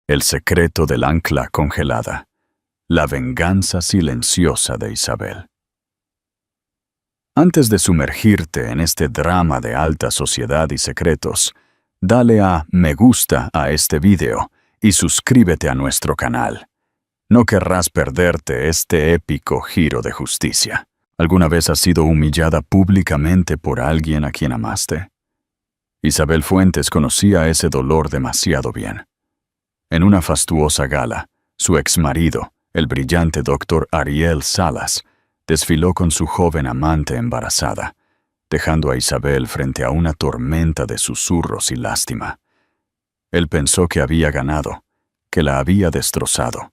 El secreto del ancla congelada. La venganza silenciosa de Isabel. Antes de sumergirte en este drama de alta sociedad y secretos, dale a me gusta a este video y suscríbete a nuestro canal. No querrás perderte este épico giro de justicia. ¿Alguna vez has sido humillada públicamente por alguien a quien amaste? Isabel Fuentes conocía ese dolor demasiado bien. En una fastuosa gala, su exmarido, el brillante doctor Ariel Salas, desfiló con su joven amante embarazada, dejando a Isabel frente a una tormenta de susurros y lástima. Él pensó que había ganado, que la había destrozado,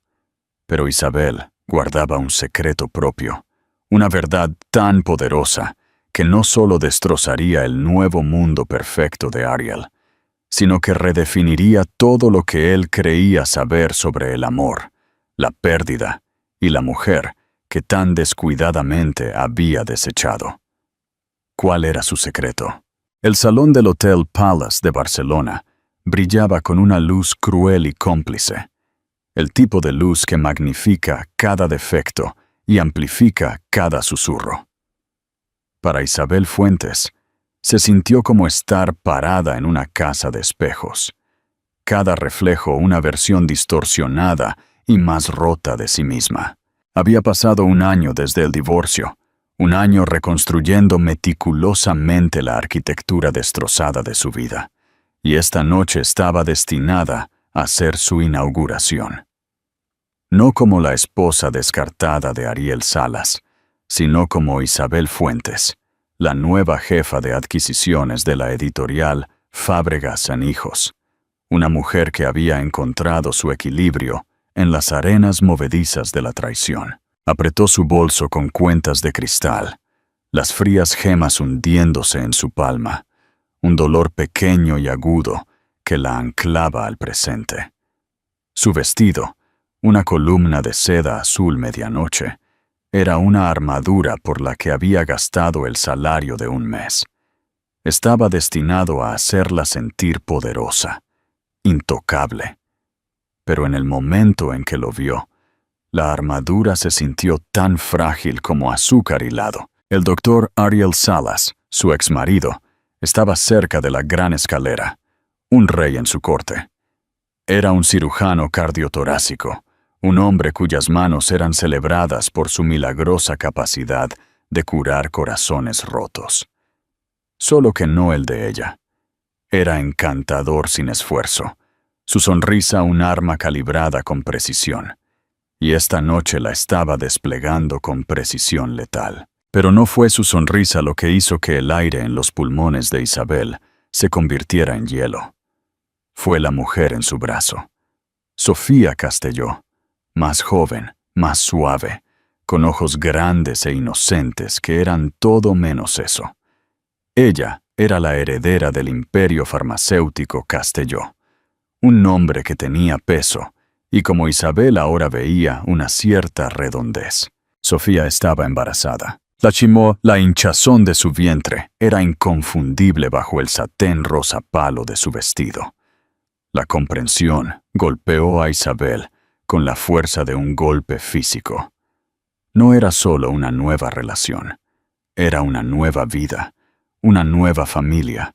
pero Isabel guardaba un secreto propio, una verdad tan poderosa que no solo destrozaría el nuevo mundo perfecto de Ariel, sino que redefiniría todo lo que él creía saber sobre el amor, la pérdida y la mujer que tan descuidadamente había desechado. ¿Cuál era su secreto? El salón del Hotel Palace de Barcelona brillaba con una luz cruel y cómplice, el tipo de luz que magnifica cada defecto y amplifica cada susurro. Para Isabel Fuentes, se sintió como estar parada en una casa de espejos, cada reflejo una versión distorsionada y más rota de sí misma. Había pasado un año desde el divorcio, un año reconstruyendo meticulosamente la arquitectura destrozada de su vida, y esta noche estaba destinada a ser su inauguración. No como la esposa descartada de Ariel Salas, sino como Isabel Fuentes, la nueva jefa de adquisiciones de la editorial Fábregas & Hijos, una mujer que había encontrado su equilibrio en las arenas movedizas de la traición. Apretó su bolso con cuentas de cristal, las frías gemas hundiéndose en su palma, un dolor pequeño y agudo que la anclaba al presente. Su vestido, una columna de seda azul medianoche, era una armadura por la que había gastado el salario de un mes. Estaba destinado a hacerla sentir poderosa, intocable. Pero en el momento en que lo vio, la armadura se sintió tan frágil como azúcar hilado. El doctor Ariel Salas, su exmarido, estaba cerca de la gran escalera, un rey en su corte. Era un cirujano cardiotorácico, un hombre cuyas manos eran celebradas por su milagrosa capacidad de curar corazones rotos. Solo que no el de ella. Era encantador sin esfuerzo, su sonrisa un arma calibrada con precisión, y esta noche la estaba desplegando con precisión letal. Pero no fue su sonrisa lo que hizo que el aire en los pulmones de Isabel se convirtiera en hielo. Fue la mujer en su brazo, Sofía Castelló, más joven, más suave, con ojos grandes e inocentes que eran todo menos eso. Ella era la heredera del imperio farmacéutico Castelló, un nombre que tenía peso, y como Isabel ahora veía una cierta redondez. Sofía estaba embarazada. La hinchazón de su vientre era inconfundible bajo el satén rosa palo de su vestido. La comprensión golpeó a Isabel con la fuerza de un golpe físico. No era solo una nueva relación, era una nueva vida, una nueva familia,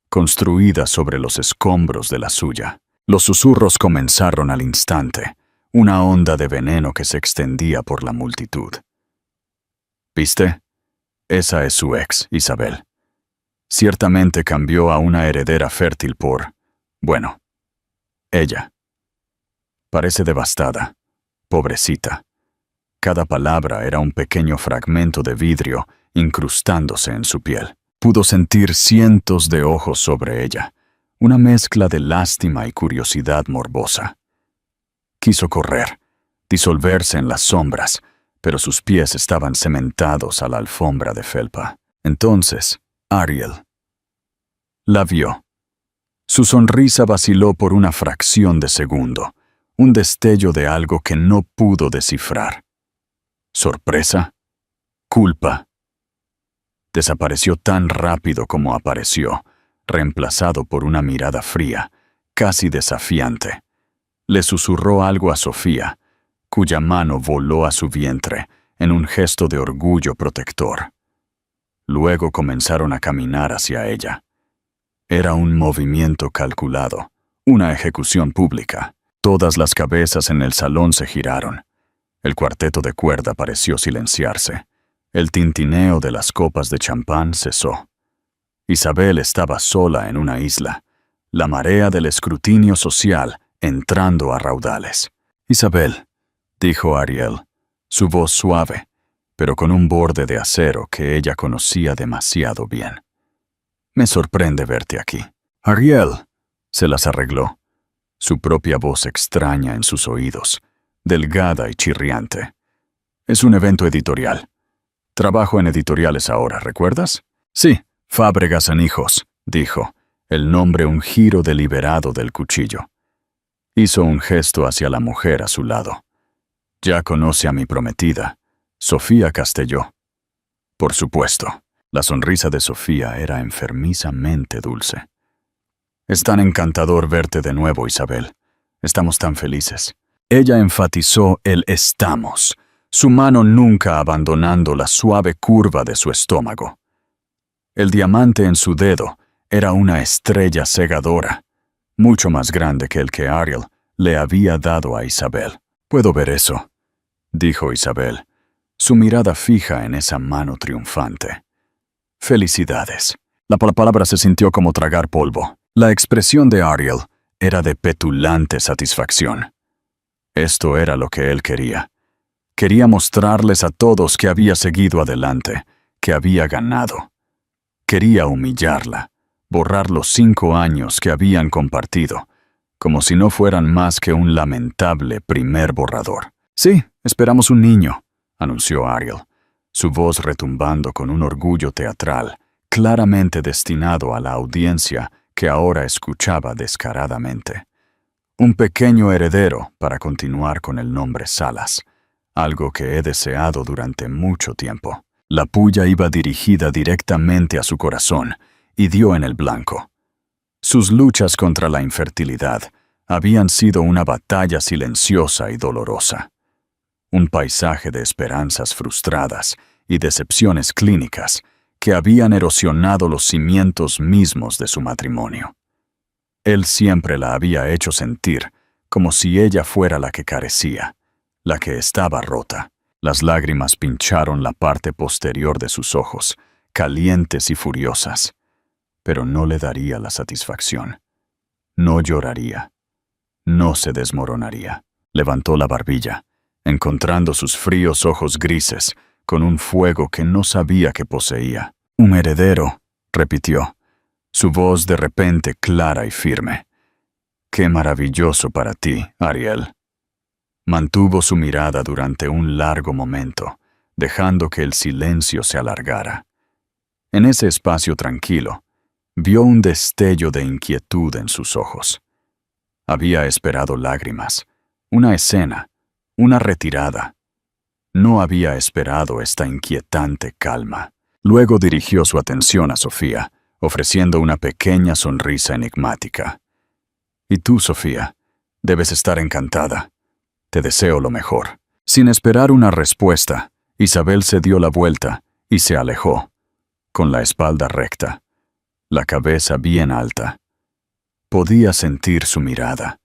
construida sobre los escombros de la suya. Los susurros comenzaron al instante, una onda de veneno que se extendía por la multitud. ¿Viste? Esa es su ex, Isabel. Ciertamente cambió a una heredera fértil por, bueno, ella. Parece devastada, pobrecita. Cada palabra era un pequeño fragmento de vidrio incrustándose en su piel. Pudo sentir cientos de ojos sobre ella, una mezcla de lástima y curiosidad morbosa. Quiso correr, disolverse en las sombras, pero sus pies estaban cementados a la alfombra de felpa. Entonces, Ariel la vio. Su sonrisa vaciló por una fracción de segundo, un destello de algo que no pudo descifrar. ¿Sorpresa? ¿Culpa? Desapareció tan rápido como apareció, reemplazado por una mirada fría, casi desafiante. Le susurró algo a Sofía, cuya mano voló a su vientre en un gesto de orgullo protector. Luego comenzaron a caminar hacia ella. Era un movimiento calculado, una ejecución pública. Todas las cabezas en el salón se giraron. El cuarteto de cuerda pareció silenciarse. El tintineo de las copas de champán cesó. Isabel estaba sola en una isla, la marea del escrutinio social entrando a raudales. «Isabel», dijo Ariel, su voz suave, pero con un borde de acero que ella conocía demasiado bien. «Me sorprende verte aquí». «Ariel», se las arregló, su propia voz extraña en sus oídos, delgada y chirriante. «Es un evento editorial. Trabajo en editoriales ahora, ¿recuerdas?» «Sí, Fábregas en Hijos», dijo, el nombre un giro deliberado del cuchillo. Hizo un gesto hacia la mujer a su lado. «Ya conoce a mi prometida, Sofía Castelló». «Por supuesto». La sonrisa de Sofía era enfermizamente dulce. «Es tan encantador verte de nuevo, Isabel. Estamos tan felices». Ella enfatizó el «estamos», su mano nunca abandonando la suave curva de su estómago. El diamante en su dedo era una estrella cegadora, mucho más grande que el que Ariel le había dado a Isabel. «Puedo ver eso», dijo Isabel, su mirada fija en esa mano triunfante. «Felicidades». La palabra se sintió como tragar polvo. La expresión de Ariel era de petulante satisfacción. Esto era lo que él quería. Quería mostrarles a todos que había seguido adelante, que había ganado. Quería humillarla, borrar los 5 años que habían compartido, como si no fueran más que un lamentable primer borrador. «Sí, esperamos un niño», anunció Ariel, su voz retumbando con un orgullo teatral, claramente destinado a la audiencia que ahora escuchaba descaradamente. «Un pequeño heredero para continuar con el nombre Salas, algo que he deseado durante mucho tiempo». La puya iba dirigida directamente a su corazón y dio en el blanco. Sus luchas contra la infertilidad habían sido una batalla silenciosa y dolorosa. Un paisaje de esperanzas frustradas y decepciones clínicas que habían erosionado los cimientos mismos de su matrimonio. Él siempre la había hecho sentir como si ella fuera la que carecía, la que estaba rota. Las lágrimas pincharon la parte posterior de sus ojos, calientes y furiosas, pero no le daría la satisfacción. No lloraría. No se desmoronaría. Levantó la barbilla, encontrando sus fríos ojos grises con un fuego que no sabía que poseía. «Un heredero», repitió, su voz de repente clara y firme. «Qué maravilloso para ti, Ariel». Mantuvo su mirada durante un largo momento, dejando que el silencio se alargara. En ese espacio tranquilo, vio un destello de inquietud en sus ojos. Había esperado lágrimas, una escena, una retirada. No había esperado esta inquietante calma. Luego dirigió su atención a Sofía, ofreciendo una pequeña sonrisa enigmática. «Y tú, Sofía, debes estar encantada. Te deseo lo mejor». Sin esperar una respuesta, Isabel se dio la vuelta y se alejó, con la espalda recta, la cabeza bien alta. Podía sentir su mirada,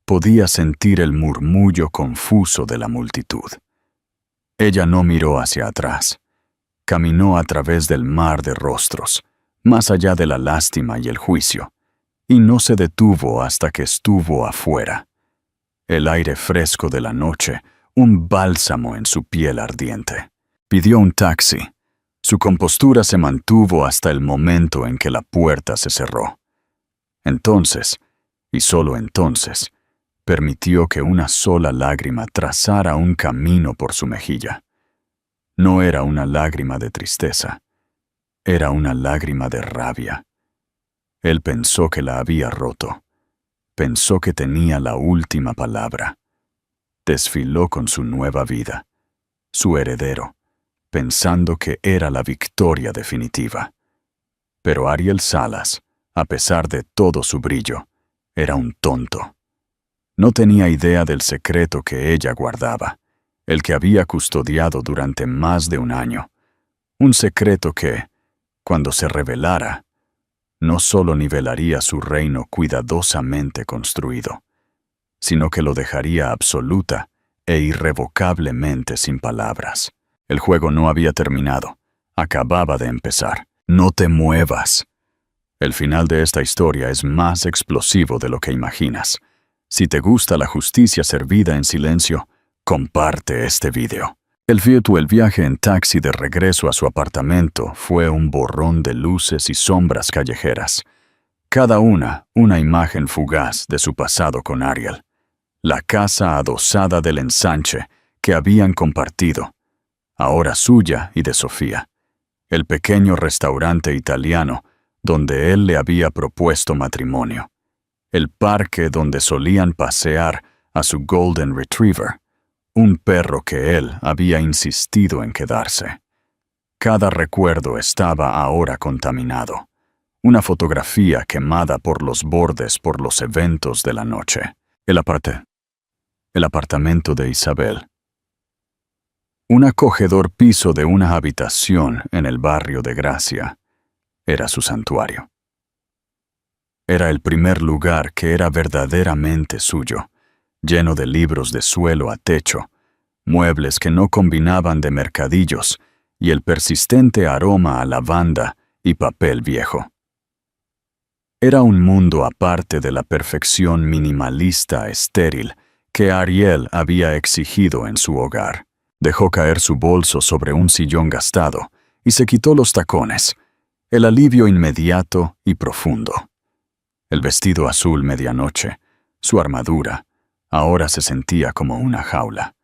podía sentir el murmullo confuso de la multitud. Ella no miró hacia atrás, caminó a través del mar de rostros, más allá de la lástima y el juicio, y no se detuvo hasta que estuvo afuera. El aire fresco de la noche, un bálsamo en su piel ardiente. Pidió un taxi. Su compostura se mantuvo hasta el momento en que la puerta se cerró. Entonces, y solo entonces, permitió que una sola lágrima trazara un camino por su mejilla. No era una lágrima de tristeza, era una lágrima de rabia. Él pensó que la había roto. Pensó que tenía la última palabra. Desfiló con su nueva vida, su heredero, pensando que era la victoria definitiva. Pero Ariel Salas, a pesar de todo su brillo, era un tonto. No tenía idea del secreto que ella guardaba, el que había custodiado durante más de un año. Un secreto que, cuando se revelara, no solo nivelaría su reino cuidadosamente construido, sino que lo dejaría absoluta e irrevocablemente sin palabras. El juego no había terminado, acababa de empezar. No te muevas. El final de esta historia es más explosivo de lo que imaginas. Si te gusta la justicia servida en silencio, comparte este video. El viaje en taxi de regreso a su apartamento fue un borrón de luces y sombras callejeras. Cada una imagen fugaz de su pasado con Ariel. La casa adosada del ensanche que habían compartido, ahora suya y de Sofía. El pequeño restaurante italiano donde él le había propuesto matrimonio. El parque donde solían pasear a su Golden Retriever, un perro que él había insistido en quedarse. Cada recuerdo estaba ahora contaminado. Una fotografía quemada por los bordes por los eventos de la noche. El apartamento de Isabel. Un acogedor piso de una habitación en el barrio de Gracia era su santuario. Era el primer lugar que era verdaderamente suyo, lleno de libros de suelo a techo, muebles que no combinaban de mercadillos y el persistente aroma a lavanda y papel viejo. Era un mundo aparte de la perfección minimalista estéril que Ariel había exigido en su hogar. Dejó caer su bolso sobre un sillón gastado y se quitó los tacones, el alivio inmediato y profundo. El vestido azul medianoche, su armadura, ahora se sentía como una jaula.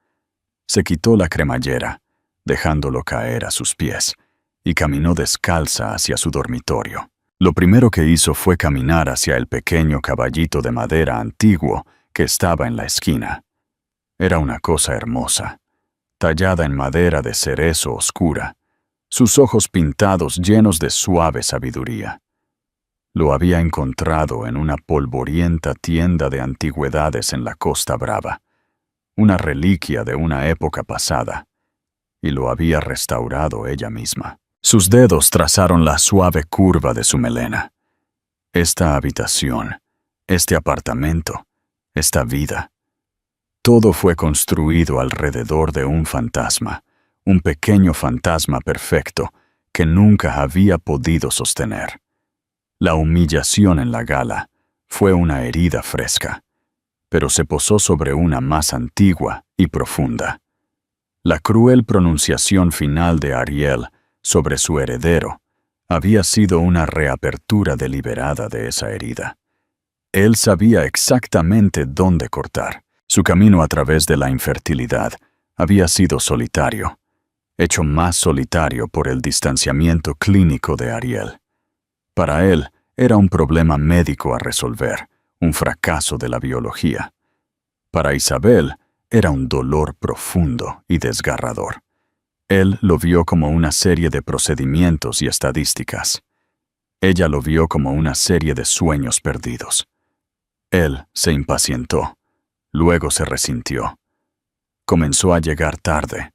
Se quitó la cremallera, dejándolo caer a sus pies, y caminó descalza hacia su dormitorio. Lo primero que hizo fue caminar hacia el pequeño caballito de madera antiguo que estaba en la esquina. Era una cosa hermosa, tallada en madera de cerezo oscura, sus ojos pintados llenos de suave sabiduría. Lo había encontrado en una polvorienta tienda de antigüedades en la Costa Brava, una reliquia de una época pasada, y lo había restaurado ella misma. Sus dedos trazaron la suave curva de su melena. Esta habitación, este apartamento, esta vida, todo fue construido alrededor de un fantasma, un pequeño fantasma perfecto que nunca había podido sostener. La humillación en la gala fue una herida fresca, pero se posó sobre una más antigua y profunda. La cruel pronunciación final de Ariel sobre su heredero había sido una reapertura deliberada de esa herida. Él sabía exactamente dónde cortar. Su camino a través de la infertilidad había sido solitario, hecho más solitario por el distanciamiento clínico de Ariel. Para él era un problema médico a resolver, un fracaso de la biología. Para Isabel era un dolor profundo y desgarrador. Él lo vio como una serie de procedimientos y estadísticas. Ella lo vio como una serie de sueños perdidos. Él se impacientó, luego se resintió. Comenzó a llegar tarde,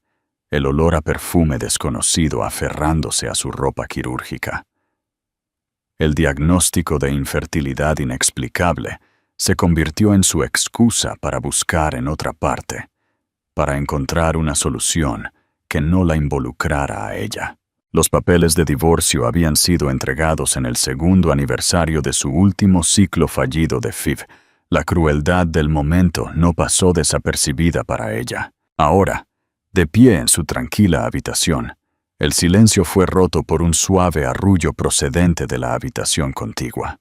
el olor a perfume desconocido aferrándose a su ropa quirúrgica. El diagnóstico de infertilidad inexplicable se convirtió en su excusa para buscar en otra parte, para encontrar una solución que no la involucrara a ella. Los papeles de divorcio habían sido entregados en el segundo aniversario de su último ciclo fallido de FIV. La crueldad del momento no pasó desapercibida para ella. Ahora, de pie en su tranquila habitación, el silencio fue roto por un suave arrullo procedente de la habitación contigua.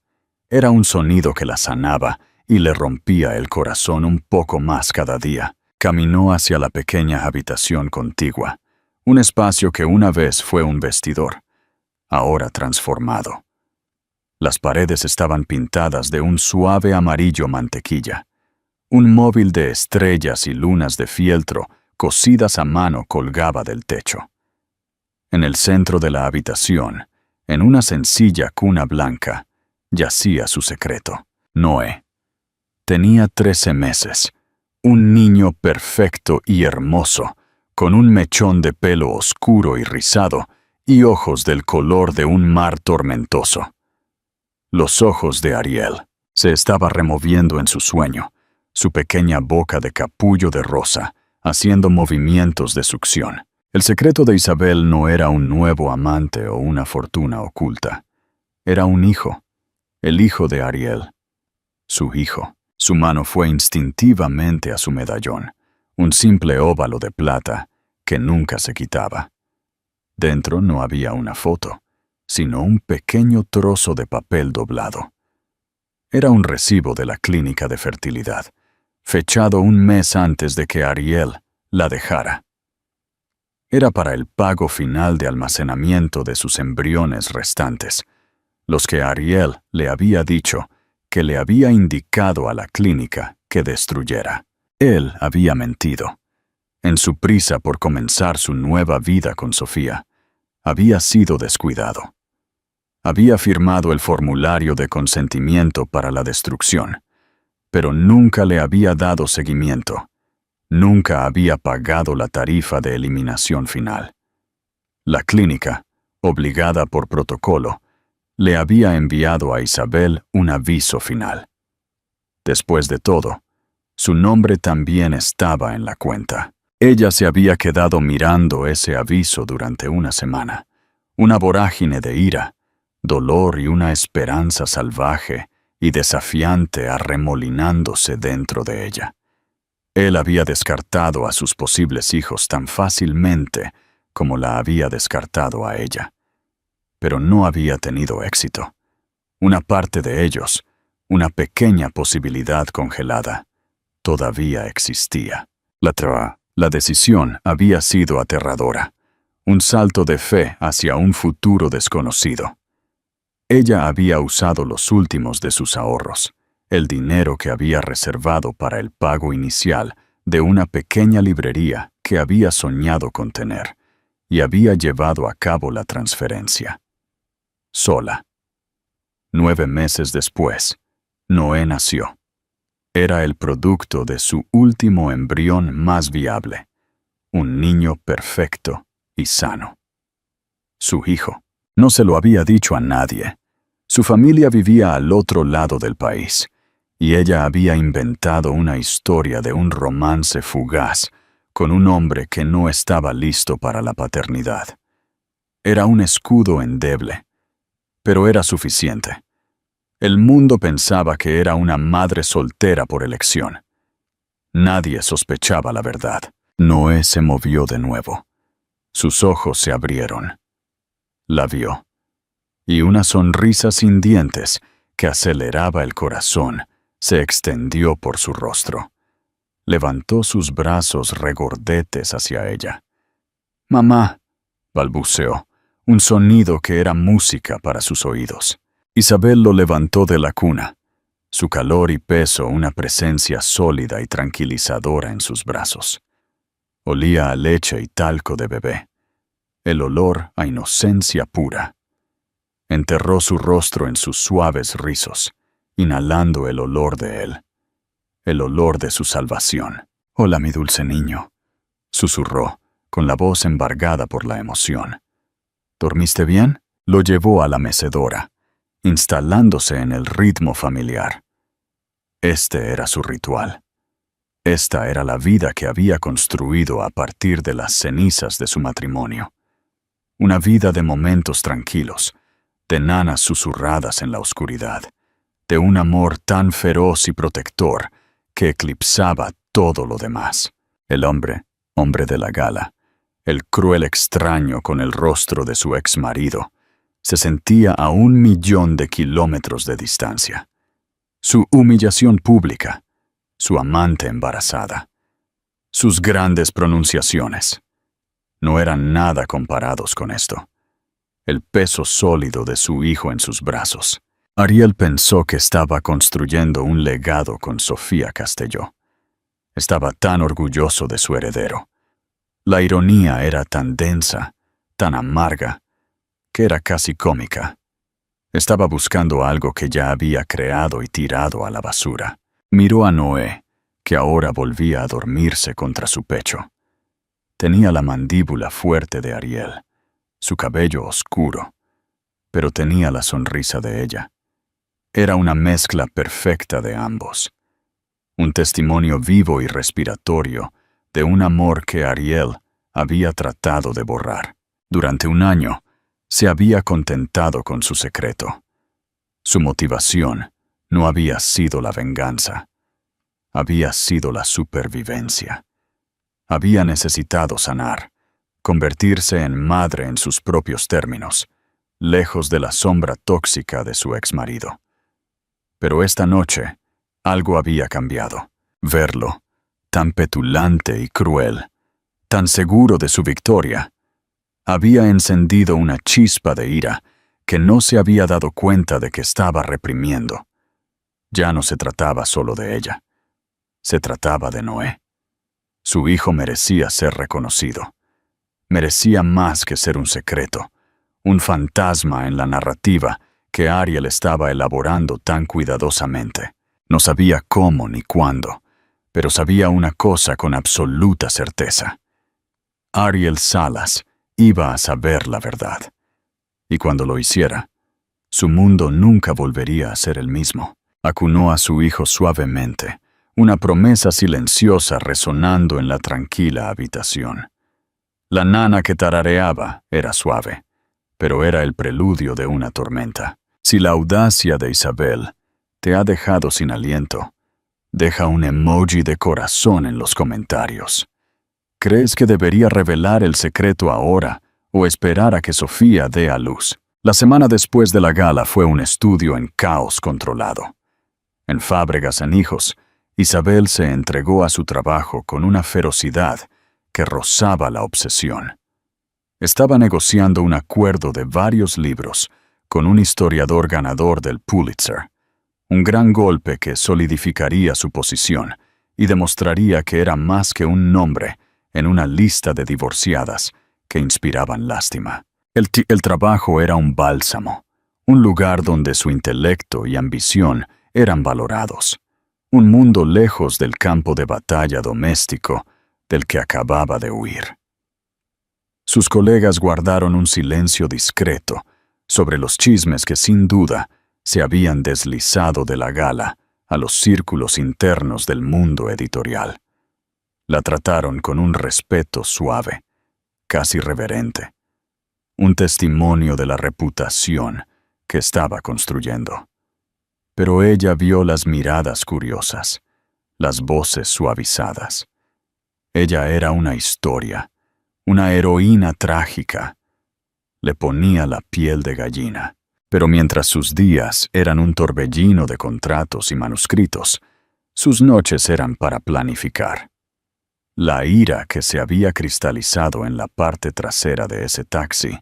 Era un sonido que la sanaba y le rompía el corazón un poco más cada día. Caminó hacia la pequeña habitación contigua, un espacio que una vez fue un vestidor, ahora transformado. Las paredes estaban pintadas de un suave amarillo mantequilla. Un móvil de estrellas y lunas de fieltro cosidas a mano colgaba del techo. En el centro de la habitación, en una sencilla cuna blanca, yacía su secreto, Noé. Tenía 13 meses, un niño perfecto y hermoso, con un mechón de pelo oscuro y rizado y ojos del color de un mar tormentoso. Los ojos de Ariel se estaba removiendo en su sueño, su pequeña boca de capullo de rosa, haciendo movimientos de succión. El secreto de Isabel no era un nuevo amante o una fortuna oculta. Era un hijo, el hijo de Ariel, su hijo. Su mano fue instintivamente a su medallón, un simple óvalo de plata que nunca se quitaba. Dentro no había una foto, sino un pequeño trozo de papel doblado. Era un recibo de la clínica de fertilidad, fechado un mes antes de que Ariel la dejara. Era para el pago final de almacenamiento de sus embriones restantes, los que Ariel le había dicho que le había indicado a la clínica que destruyera. Él había mentido. En su prisa por comenzar su nueva vida con Sofía, había sido descuidado. Había firmado el formulario de consentimiento para la destrucción, pero nunca le había dado seguimiento. Nunca había pagado la tarifa de eliminación final. La clínica, obligada por protocolo, le había enviado a Isabel un aviso final. Después de todo, su nombre también estaba en la cuenta. Ella se había quedado mirando ese aviso durante una semana, una vorágine de ira, dolor y una esperanza salvaje y desafiante arremolinándose dentro de ella. Él había descartado a sus posibles hijos tan fácilmente como la había descartado a ella. Pero no había tenido éxito. Una parte de ellos, una pequeña posibilidad congelada, todavía existía. La decisión había sido aterradora, un salto de fe hacia un futuro desconocido. Ella había usado los últimos de sus ahorros, el dinero que había reservado para el pago inicial de una pequeña librería que había soñado con tener, y había llevado a cabo la transferencia. Sola. 9 meses después, Noé nació. Era el producto de su último embrión más viable, un niño perfecto y sano. Su hijo. No se lo había dicho a nadie. Su familia vivía al otro lado del país, y ella había inventado una historia de un romance fugaz con un hombre que no estaba listo para la paternidad. Era un escudo endeble, pero era suficiente. El mundo pensaba que era una madre soltera por elección. Nadie sospechaba la verdad. Noé se movió de nuevo. Sus ojos se abrieron. La vio. Y una sonrisa sin dientes, que aceleraba el corazón, se extendió por su rostro. Levantó sus brazos regordetes hacia ella. «Mamá», balbuceó, un sonido que era música para sus oídos. Isabel lo levantó de la cuna, su calor y peso una presencia sólida y tranquilizadora en sus brazos. Olía a leche y talco de bebé, el olor a inocencia pura. Enterró su rostro en sus suaves rizos, inhalando el olor de él, el olor de su salvación. «Hola, mi dulce niño», susurró, con la voz embargada por la emoción. «¿Dormiste bien?». Lo llevó a la mecedora, instalándose en el ritmo familiar. Este era su ritual. Esta era la vida que había construido a partir de las cenizas de su matrimonio. Una vida de momentos tranquilos, de nanas susurradas en la oscuridad, de un amor tan feroz y protector que eclipsaba todo lo demás. El hombre de la gala, el cruel extraño con el rostro de su exmarido, se sentía a 1.000.000 de kilómetros de distancia. Su humillación pública, su amante embarazada, sus grandes pronunciaciones, no eran nada comparados con esto. El peso sólido de su hijo en sus brazos. Ariel pensó que estaba construyendo un legado con Sofía Castelló. Estaba tan orgulloso de su heredero. La ironía era tan densa, tan amarga, que era casi cómica. Estaba buscando algo que ya había creado y tirado a la basura. Miró a Noé, que ahora volvía a dormirse contra su pecho. Tenía la mandíbula fuerte de Ariel, su cabello oscuro, pero tenía la sonrisa de ella. Era una mezcla perfecta de ambos. Un testimonio vivo y respiratorio de un amor que Ariel había tratado de borrar. Durante un año, se había contentado con su secreto. Su motivación no había sido la venganza, había sido la supervivencia. Había necesitado sanar, convertirse en madre en sus propios términos, lejos de la sombra tóxica de su exmarido. Pero esta noche, algo había cambiado. Verlo, tan petulante y cruel, tan seguro de su victoria, había encendido una chispa de ira que no se había dado cuenta de que estaba reprimiendo. Ya no se trataba solo de ella. Se trataba de Noé. Su hijo merecía ser reconocido. Merecía más que ser un secreto, un fantasma en la narrativa que Ariel estaba elaborando tan cuidadosamente. No sabía cómo ni cuándo, pero sabía una cosa con absoluta certeza. Ariel Salas iba a saber la verdad. Y cuando lo hiciera, su mundo nunca volvería a ser el mismo. Acunó a su hijo suavemente, una promesa silenciosa resonando en la tranquila habitación. La nana que tarareaba era suave, pero era el preludio de una tormenta. Si la audacia de Isabel te ha dejado sin aliento, deja un emoji de corazón en los comentarios. ¿Crees que debería revelar el secreto ahora o esperar a que Sofía dé a luz? La semana después de la gala fue un estudio en caos controlado. En Fábregas en Hijos, Isabel se entregó a su trabajo con una ferocidad que rozaba la obsesión. Estaba negociando un acuerdo de varios libros con un historiador ganador del Pulitzer, un gran golpe que solidificaría su posición y demostraría que era más que un nombre en una lista de divorciadas que inspiraban lástima. El trabajo era un bálsamo, un lugar donde su intelecto y ambición eran valorados, un mundo lejos del campo de batalla doméstico del que acababa de huir. Sus colegas guardaron un silencio discreto sobre los chismes que sin duda se habían deslizado de la gala a los círculos internos del mundo editorial. La trataron con un respeto suave, casi reverente, un testimonio de la reputación que estaba construyendo. Pero ella vio las miradas curiosas, las voces suavizadas. Ella era una historia, una heroína trágica. Le ponía la piel de gallina. Pero mientras sus días eran un torbellino de contratos y manuscritos, sus noches eran para planificar. La ira que se había cristalizado en la parte trasera de ese taxi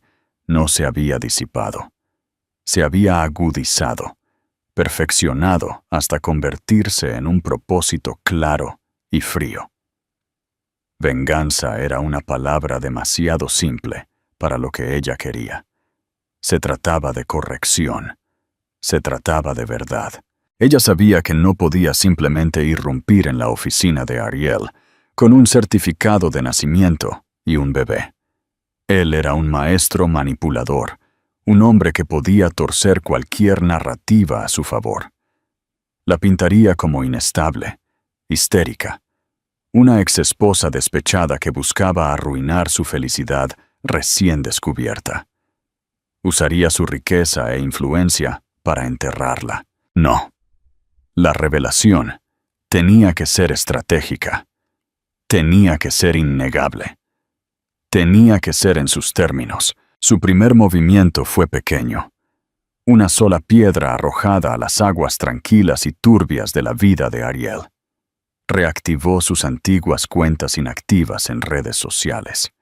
no se había disipado. Se había agudizado, perfeccionado hasta convertirse en un propósito claro y frío. Venganza era una palabra demasiado simple para lo que ella quería. Se trataba de corrección. Se trataba de verdad. Ella sabía que no podía simplemente irrumpir en la oficina de Ariel con un certificado de nacimiento y un bebé. Él era un maestro manipulador, un hombre que podía torcer cualquier narrativa a su favor. La pintaría como inestable, histérica, una exesposa despechada que buscaba arruinar su felicidad recién descubierta. Usaría su riqueza e influencia para enterrarla. No. La revelación tenía que ser estratégica. Tenía que ser innegable. Tenía que ser en sus términos. Su primer movimiento fue pequeño. Una sola piedra arrojada a las aguas tranquilas y turbias de la vida de Ariel. Reactivó sus antiguas cuentas inactivas en redes sociales.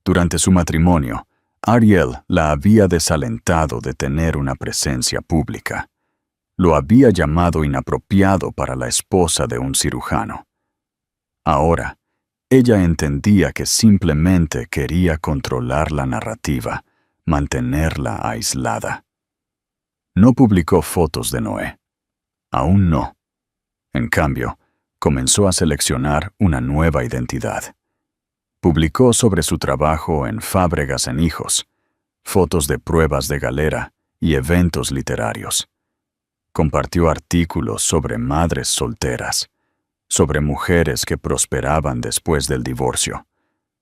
Durante su matrimonio, Ariel la había desalentado de tener una presencia pública. Lo había llamado inapropiado para la esposa de un cirujano. Ahora, ella entendía que simplemente quería controlar la narrativa, mantenerla aislada. No publicó fotos de Noé. Aún no. En cambio, comenzó a seleccionar una nueva identidad. Publicó sobre su trabajo en Fábregas en Hijos, fotos de pruebas de galera y eventos literarios. Compartió artículos sobre madres solteras, sobre mujeres que prosperaban después del divorcio,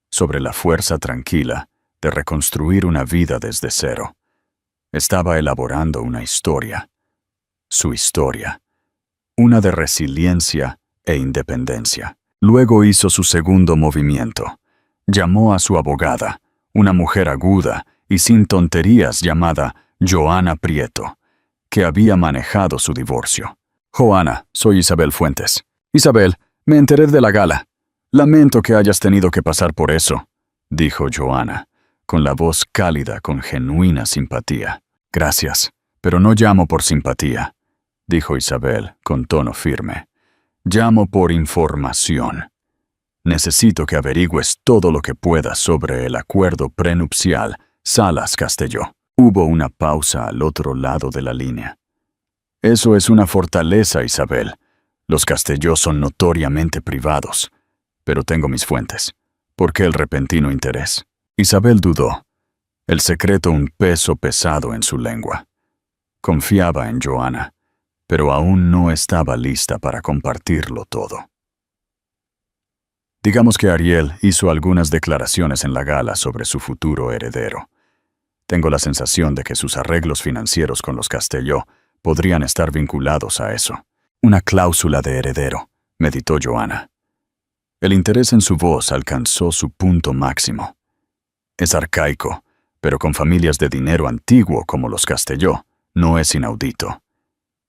sobre la fuerza tranquila de reconstruir una vida desde cero. Estaba elaborando una historia, su historia, una de resiliencia e independencia. Luego hizo su segundo movimiento. Llamó a su abogada, una mujer aguda y sin tonterías llamada Joana Prieto, que había manejado su divorcio. Joana, soy Isabel Fuentes. Isabel, me enteré de la gala. Lamento que hayas tenido que pasar por eso, dijo Joana, con la voz cálida con genuina simpatía. Gracias, pero no llamo por simpatía, dijo Isabel con tono firme. Llamo por información. Necesito que averigües todo lo que puedas sobre el acuerdo prenupcial Salas-Castelló. Hubo una pausa al otro lado de la línea. Eso es una fortaleza, Isabel. Los Castelló son notoriamente privados, pero tengo mis fuentes. ¿Por qué el repentino interés? Isabel dudó. El secreto un peso pesado en su lengua. Confiaba en Joana, pero aún no estaba lista para compartirlo todo. Digamos que Ariel hizo algunas declaraciones en la gala sobre su futuro heredero. Tengo la sensación de que sus arreglos financieros con los Castelló podrían estar vinculados a eso. Una cláusula de heredero, meditó Joana. El interés en su voz alcanzó su punto máximo. Es arcaico, pero con familias de dinero antiguo como los Castelló, no es inaudito.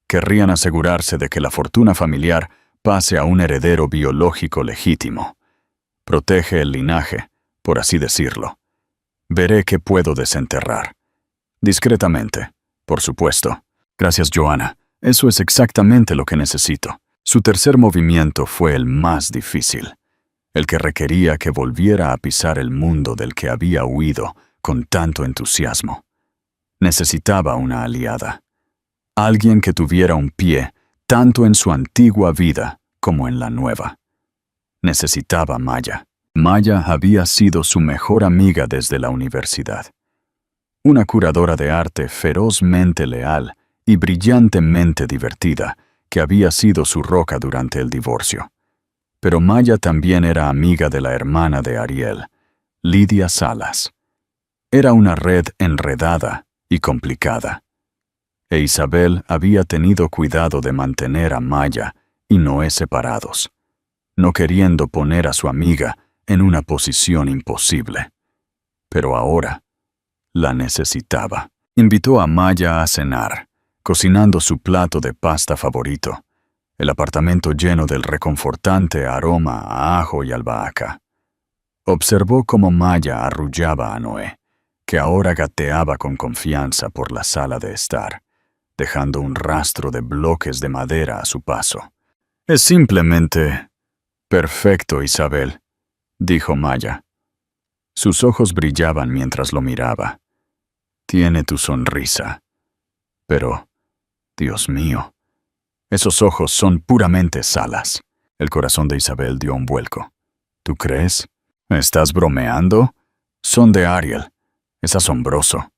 Querrían asegurarse de que la fortuna familiar pase a un heredero biológico legítimo. Protege el linaje, por así decirlo. Veré qué puedo desenterrar. Discretamente, por supuesto. Gracias, Joana. Eso es exactamente lo que necesito. Su tercer movimiento fue el más difícil, el que requería que volviera a pisar el mundo del que había huido con tanto entusiasmo. Necesitaba una aliada. Alguien que tuviera un pie tanto en su antigua vida como en la nueva. Necesitaba a Maya. Maya había sido su mejor amiga desde la universidad. Una curadora de arte ferozmente leal y brillantemente divertida, que había sido su roca durante el divorcio. Pero Maya también era amiga de la hermana de Ariel, Lidia Salas. Era una red enredada y complicada. E Isabel había tenido cuidado de mantener a Maya y Noé separados, no queriendo poner a su amiga en una posición imposible. Pero ahora la necesitaba. Invitó a Maya a cenar, cocinando su plato de pasta favorito, el apartamento lleno del reconfortante aroma a ajo y albahaca. Observó cómo Maya arrullaba a Noé, que ahora gateaba con confianza por la sala de estar, dejando un rastro de bloques de madera a su paso. Es simplemente perfecto, Isabel, dijo Maya. Sus ojos brillaban mientras lo miraba. Tiene tu sonrisa. Pero, Dios mío, esos ojos son puramente Salas. El corazón de Isabel dio un vuelco. ¿Tú crees? ¿Me estás bromeando? Son de Ariel. Es asombroso.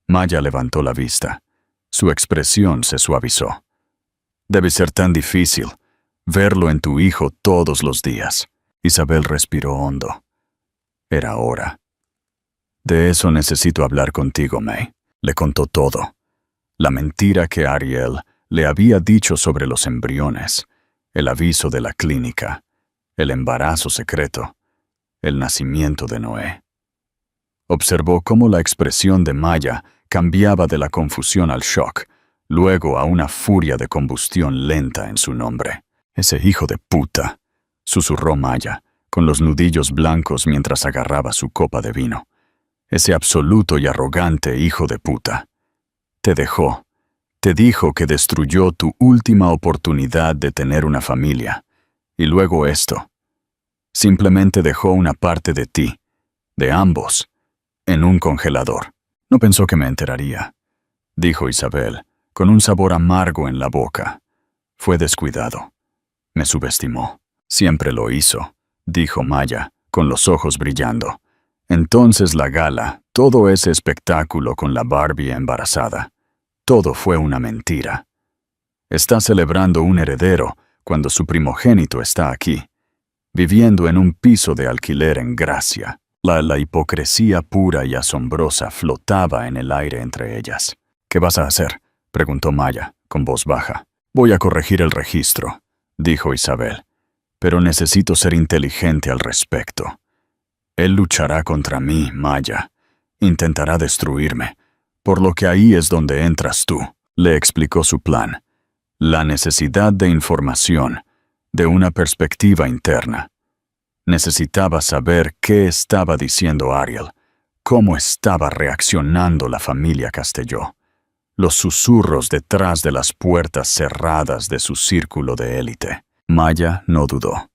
Maya levantó la vista. Su expresión se suavizó. Debe ser tan difícil verlo en tu hijo todos los días. Isabel respiró hondo. Era hora. De eso necesito hablar contigo, May. Le contó todo. La mentira que Ariel le había dicho sobre los embriones, el aviso de la clínica, el embarazo secreto, el nacimiento de Noé. Observó cómo la expresión de Maya cambiaba de la confusión al shock, luego a una furia de combustión lenta en su nombre. Ese hijo de puta, susurró Maya, con los nudillos blancos mientras agarraba su copa de vino. Ese absoluto y arrogante hijo de puta. Te dejó. Te dijo que destruyó tu última oportunidad de tener una familia. Y luego esto. Simplemente dejó una parte de ti, de ambos, en un congelador. No pensó que me enteraría, dijo Isabel, con un sabor amargo en la boca. Fue descuidado. Me subestimó. Siempre lo hizo, dijo Maya, con los ojos brillando. Entonces la gala, todo ese espectáculo con la Barbie embarazada, todo fue una mentira. Está celebrando un heredero cuando su primogénito está aquí, viviendo en un piso de alquiler en Gracia. La hipocresía pura y asombrosa flotaba en el aire entre ellas. ¿Qué vas a hacer?, preguntó Maya, con voz baja. Voy a corregir el registro, dijo Isabel, pero necesito ser inteligente al respecto. Él luchará contra mí, Maya. Intentará destruirme, por lo que ahí es donde entras tú. Le explicó su plan. La necesidad de información, de una perspectiva interna. Necesitaba saber qué estaba diciendo Ariel, cómo estaba reaccionando la familia Castelló, los susurros detrás de las puertas cerradas de su círculo de élite. Maya no dudó.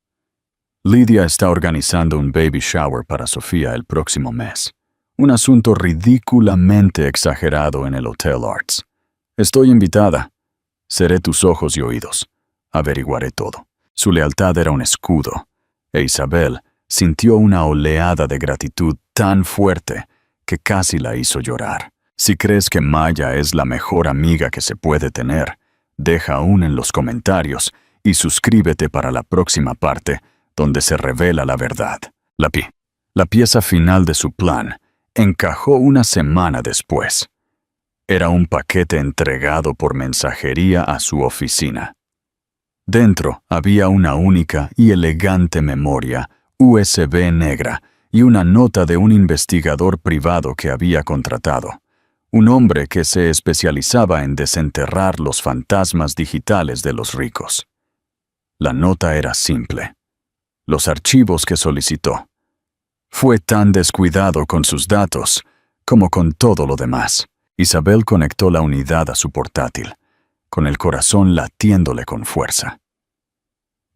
Lidia está organizando un baby shower para Sofía el próximo mes. Un asunto ridículamente exagerado en el Hotel Arts. Estoy invitada. Seré tus ojos y oídos. Averiguaré todo. Su lealtad era un escudo, e Isabel sintió una oleada de gratitud tan fuerte que casi la hizo llorar. Si crees que Maya es la mejor amiga que se puede tener, deja un en los comentarios y suscríbete para la próxima parte, donde se revela la verdad. La pieza final de su plan encajó una semana después. Era un paquete entregado por mensajería a su oficina. Dentro había una única y elegante memoria USB negra y una nota de un investigador privado que había contratado, un hombre que se especializaba en desenterrar los fantasmas digitales de los ricos. La nota era simple. Los archivos que solicitó. Fue tan descuidado con sus datos como con todo lo demás. Isabel conectó la unidad a su portátil, con el corazón latiéndole con fuerza.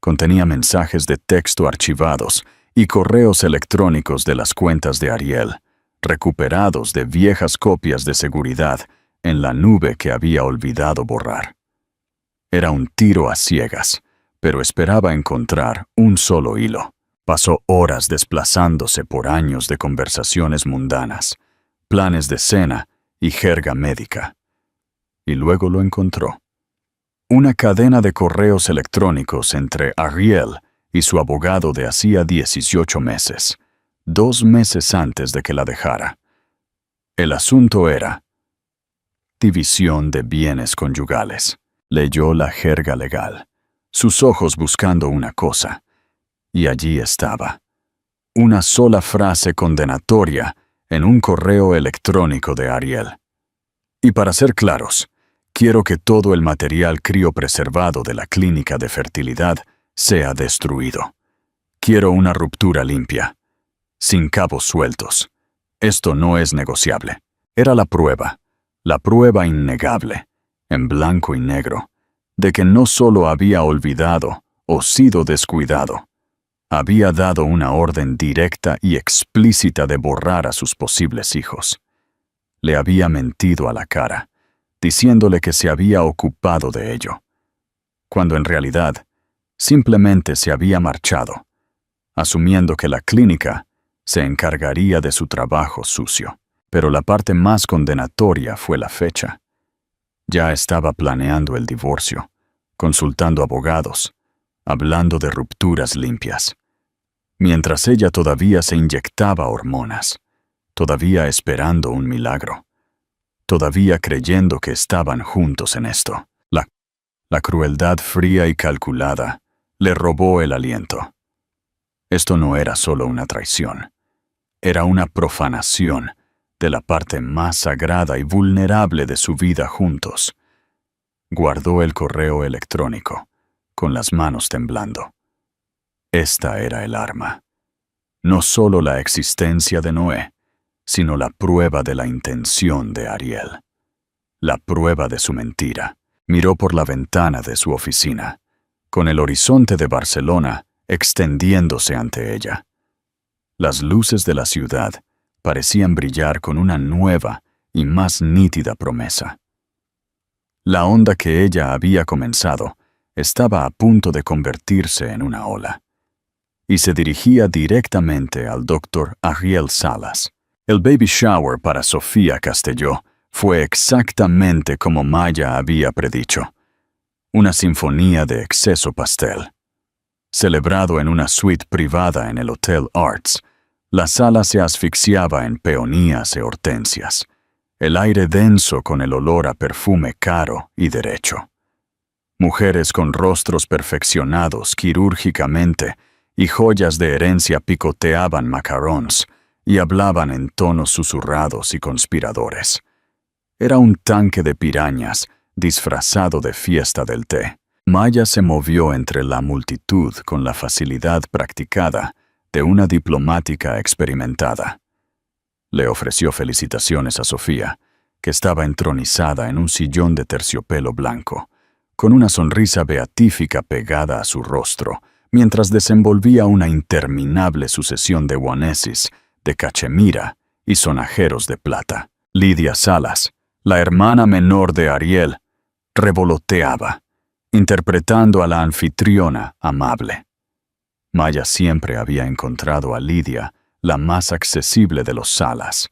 Contenía mensajes de texto archivados y correos electrónicos de las cuentas de Ariel, recuperados de viejas copias de seguridad en la nube que había olvidado borrar. Era un tiro a ciegas, pero esperaba encontrar un solo hilo. Pasó horas desplazándose por años de conversaciones mundanas, planes de cena y jerga médica. Y luego lo encontró. Una cadena de correos electrónicos entre Ariel y su abogado de hacía 18 meses, 2 meses antes de que la dejara. El asunto era división de bienes conyugales. Leyó la jerga legal, sus ojos buscando una cosa, y allí estaba. Una sola frase condenatoria en un correo electrónico de Ariel. Y para ser claros, quiero que todo el material criopreservado de la clínica de fertilidad sea destruido. Quiero una ruptura limpia, sin cabos sueltos. Esto no es negociable. Era la prueba innegable, en blanco y negro, de que no solo había olvidado o sido descuidado, había dado una orden directa y explícita de borrar a sus posibles hijos. Le había mentido a la cara, diciéndole que se había ocupado de ello, cuando en realidad simplemente se había marchado, asumiendo que la clínica se encargaría de su trabajo sucio. Pero la parte más condenatoria fue la fecha. Ya estaba planeando el divorcio, consultando abogados, hablando de rupturas limpias, mientras ella todavía se inyectaba hormonas, todavía esperando un milagro, todavía creyendo que estaban juntos en esto. La crueldad fría y calculada le robó el aliento. Esto no era solo una traición, era una profanación de la parte más sagrada y vulnerable de su vida juntos. Guardó el correo electrónico, con las manos temblando. Esta era el arma. No solo la existencia de Noé, sino la prueba de la intención de Ariel. La prueba de su mentira. Miró por la ventana de su oficina, con el horizonte de Barcelona extendiéndose ante ella. Las luces de la ciudad parecían brillar con una nueva y más nítida promesa. La onda que ella había comenzado estaba a punto de convertirse en una ola. Y se dirigía directamente al Dr. Ariel Salas. El baby shower para Sofía Castelló fue exactamente como Maya había predicho. Una sinfonía de exceso pastel. Celebrado en una suite privada en el Hotel Arts, la sala se asfixiaba en peonías e hortensias, el aire denso con el olor a perfume caro y derecho. Mujeres con rostros perfeccionados quirúrgicamente y joyas de herencia picoteaban macarons y hablaban en tonos susurrados y conspiradores. Era un tanque de pirañas disfrazado de fiesta del té. Maya se movió entre la multitud con la facilidad practicada de una diplomática experimentada. Le ofreció felicitaciones a Sofía, que estaba entronizada en un sillón de terciopelo blanco, con una sonrisa beatífica pegada a su rostro, mientras desenvolvía una interminable sucesión de guanesis, de cachemira y sonajeros de plata. Lidia Salas, la hermana menor de Ariel, revoloteaba, interpretando a la anfitriona amable. Maya siempre había encontrado a Lidia la más accesible de los Salas,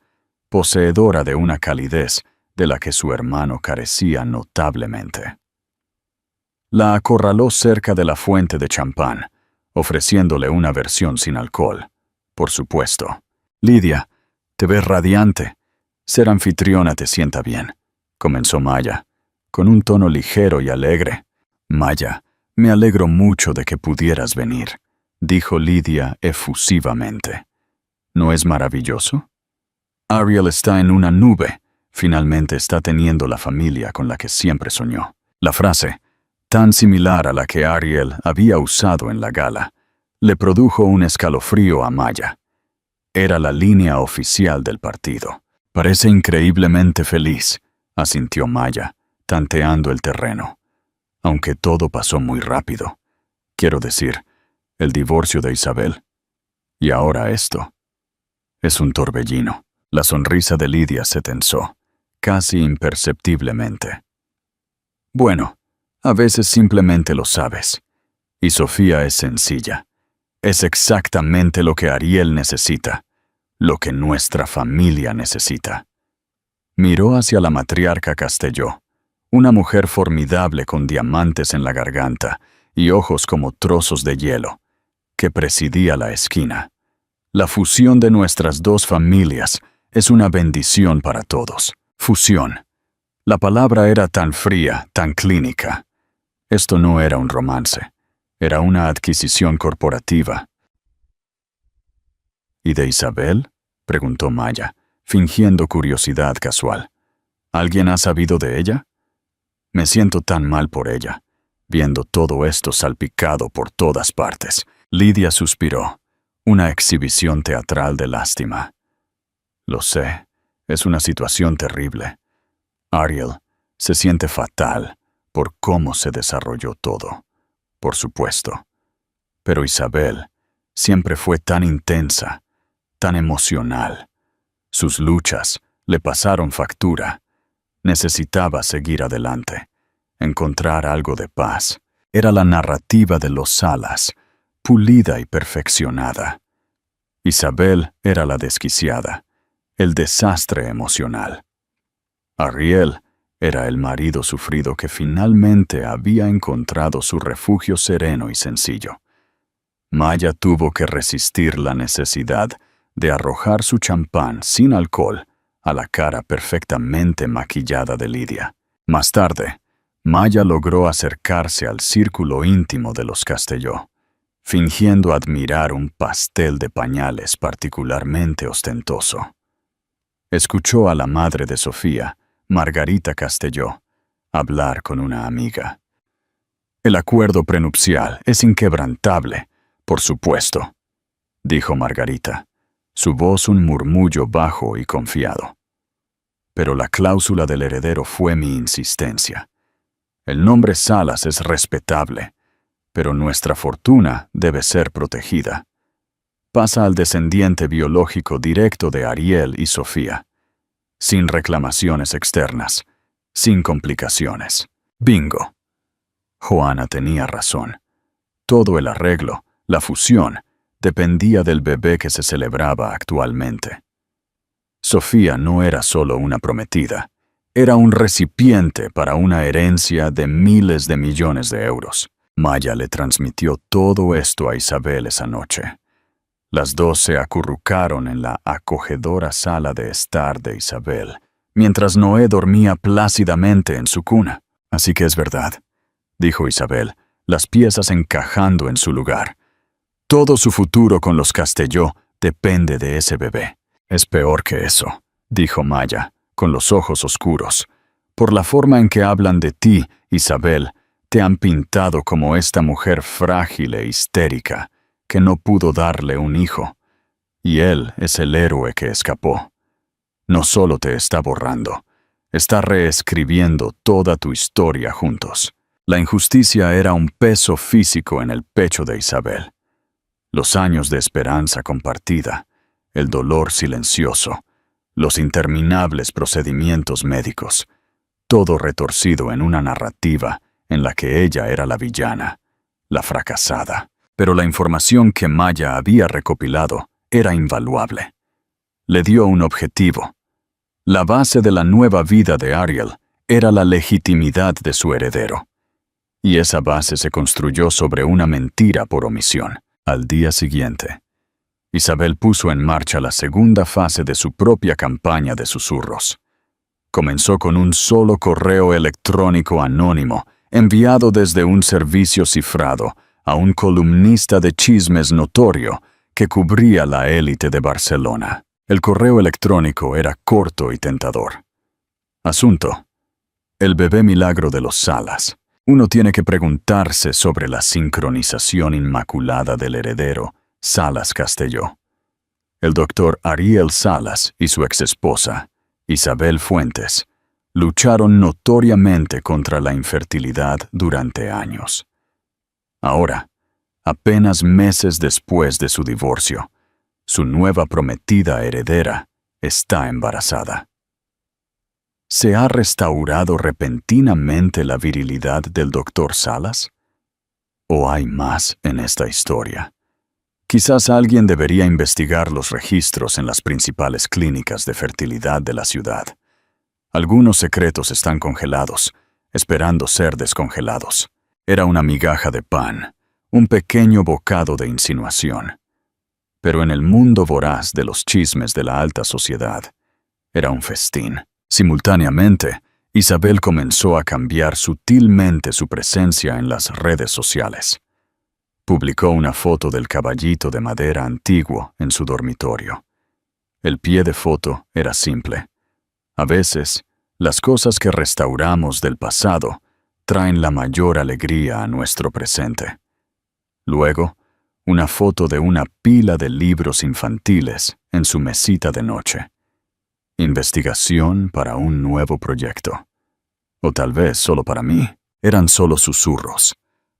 poseedora de una calidez de la que su hermano carecía notablemente. La acorraló cerca de la fuente de champán, ofreciéndole una versión sin alcohol. Por supuesto. «Lidia, te ves radiante. Ser anfitriona te sienta bien», comenzó Maya, con un tono ligero y alegre. «Maya, me alegro mucho de que pudieras venir», dijo Lidia efusivamente. «¿No es maravilloso? Ariel está en una nube. Finalmente está teniendo la familia con la que siempre soñó». La frase, tan similar a la que Ariel había usado en la gala, le produjo un escalofrío a Maya. Era la línea oficial del partido. «Parece increíblemente feliz», asintió Maya, tanteando el terreno. «Aunque todo pasó muy rápido. Quiero decir, el divorcio de Isabel. Y ahora esto. Es un torbellino». La sonrisa de Lidia se tensó, casi imperceptiblemente. «Bueno, a veces simplemente lo sabes. Y Sofía es sencilla. Es exactamente lo que Ariel necesita, lo que nuestra familia necesita». Miró hacia la matriarca Castelló, una mujer formidable con diamantes en la garganta y ojos como trozos de hielo, que presidía la esquina. «La fusión de nuestras dos familias es una bendición para todos». Fusión. La palabra era tan fría, tan clínica. Esto no era un romance, era una adquisición corporativa. «¿Y de Isabel?», preguntó Maya, fingiendo curiosidad casual. «¿Alguien ha sabido de ella? Me siento tan mal por ella, viendo todo esto salpicado por todas partes». Lidia suspiró, una exhibición teatral de lástima. «Lo sé, es una situación terrible. Ariel se siente fatal por cómo se desarrolló todo, por supuesto. Pero Isabel siempre fue tan intensa, tan emocional. Sus luchas le pasaron factura. Necesitaba seguir adelante, encontrar algo de paz. Era la narrativa de los Salas, pulida y perfeccionada. Isabel era la desquiciada, el desastre emocional. Ariel era el marido sufrido que finalmente había encontrado su refugio sereno y sencillo. Maya tuvo que resistir la necesidad de arrojar su champán sin alcohol a la cara perfectamente maquillada de Lidia. Más tarde, Maya logró acercarse al círculo íntimo de los Castelló, fingiendo admirar un pastel de pañales particularmente ostentoso. Escuchó a la madre de Sofía, Margarita Castelló, hablar con una amiga. «El acuerdo prenupcial es inquebrantable, por supuesto», dijo Margarita, su voz un murmullo bajo y confiado. «Pero la cláusula del heredero fue mi insistencia. El nombre Salas es respetable, pero nuestra fortuna debe ser protegida. Pasa al descendiente biológico directo de Ariel y Sofía, sin reclamaciones externas, sin complicaciones. Bingo». Joana tenía razón. Todo el arreglo, la fusión, dependía del bebé que se celebraba actualmente. Sofía no era solo una prometida, era un recipiente para una herencia de miles de millones de euros. Maya le transmitió todo esto a Isabel esa noche. Las dos se acurrucaron en la acogedora sala de estar de Isabel, mientras Noé dormía plácidamente en su cuna. «Así que es verdad», dijo Isabel, las piezas encajando en su lugar. «Todo su futuro con los Castelló depende de ese bebé». «Es peor que eso», dijo Maya, con los ojos oscuros. «Por la forma en que hablan de ti, Isabel, te han pintado como esta mujer frágil e histérica, que no pudo darle un hijo. Y él es el héroe que escapó. No solo te está borrando, está reescribiendo toda tu historia juntos». La injusticia era un peso físico en el pecho de Isabel. Los años de esperanza compartida, el dolor silencioso, los interminables procedimientos médicos, todo retorcido en una narrativa en la que ella era la villana, la fracasada. Pero la información que Maya había recopilado era invaluable. Le dio un objetivo. La base de la nueva vida de Ariel era la legitimidad de su heredero. Y esa base se construyó sobre una mentira por omisión. Al día siguiente, Isabel puso en marcha la segunda fase de su propia campaña de susurros. Comenzó con un solo correo electrónico anónimo, enviado desde un servicio cifrado a un columnista de chismes notorio que cubría la élite de Barcelona. El correo electrónico era corto y tentador. Asunto: el bebé milagro de los Salas. Uno tiene que preguntarse sobre la sincronización inmaculada del heredero Salas Castelló. El doctor Ariel Salas y su exesposa, Isabel Fuentes, lucharon notoriamente contra la infertilidad durante años. Ahora, apenas meses después de su divorcio, su nueva prometida heredera está embarazada. ¿Se ha restaurado repentinamente la virilidad del doctor Salas? ¿O hay más en esta historia? Quizás alguien debería investigar los registros en las principales clínicas de fertilidad de la ciudad. Algunos secretos están congelados, esperando ser descongelados. Era una migaja de pan, un pequeño bocado de insinuación. Pero en el mundo voraz de los chismes de la alta sociedad, era un festín. Simultáneamente, Isabel comenzó a cambiar sutilmente su presencia en las redes sociales. Publicó una foto del caballito de madera antiguo en su dormitorio. El pie de foto era simple. A veces, las cosas que restauramos del pasado traen la mayor alegría a nuestro presente. Luego, una foto de una pila de libros infantiles en su mesita de noche. Investigación para un nuevo proyecto. O tal vez solo para mí. Eran solo susurros,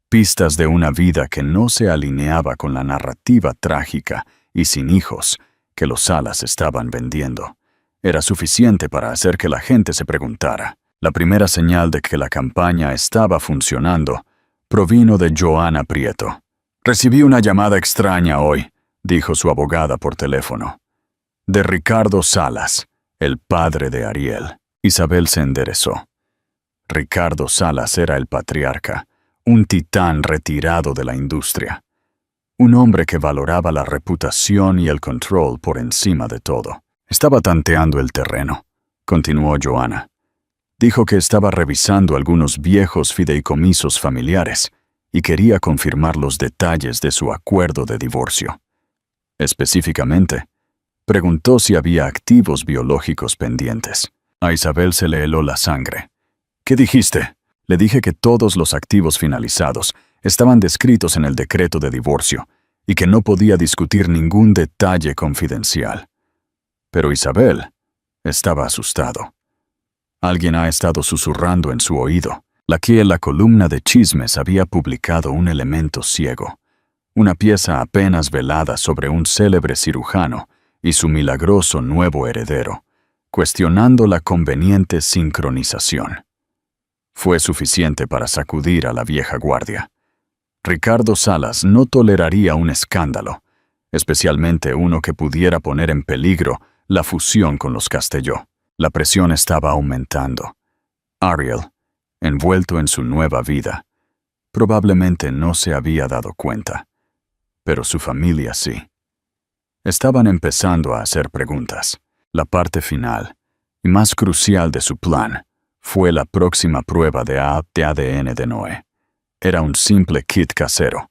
pistas de una vida que no se alineaba con la narrativa trágica y sin hijos que los Salas estaban vendiendo. Era suficiente para hacer que la gente se preguntara. La primera señal de que la campaña estaba funcionando provino de Joana Prieto. «Recibí una llamada extraña hoy», dijo su abogada por teléfono. «De Ricardo Salas, el padre de Ariel». Isabel se enderezó. Ricardo Salas era el patriarca, un titán retirado de la industria. Un hombre que valoraba la reputación y el control por encima de todo. «Estaba tanteando el terreno», continuó Joana. «Dijo que estaba revisando algunos viejos fideicomisos familiares y quería confirmar los detalles de su acuerdo de divorcio. Específicamente, preguntó si había activos biológicos pendientes». A Isabel se le heló la sangre. «¿Qué dijiste?» Le dije que todos los activos finalizados estaban descritos en el decreto de divorcio y que no podía discutir ningún detalle confidencial. Pero Isabel estaba asustado. Alguien ha estado susurrando en su oído. La columna de chismes había publicado un elemento ciego, una pieza apenas velada sobre un célebre cirujano y su milagroso nuevo heredero, cuestionando la conveniente sincronización. Fue suficiente para sacudir a la vieja guardia. Ricardo Salas no toleraría un escándalo, especialmente uno que pudiera poner en peligro la fusión con los Castelló. La presión estaba aumentando. Ariel, envuelto en su nueva vida, probablemente no se había dado cuenta, pero su familia sí. Estaban empezando a hacer preguntas. La parte final, y más crucial de su plan, fue la próxima prueba de ADN de Noé. Era un simple kit casero,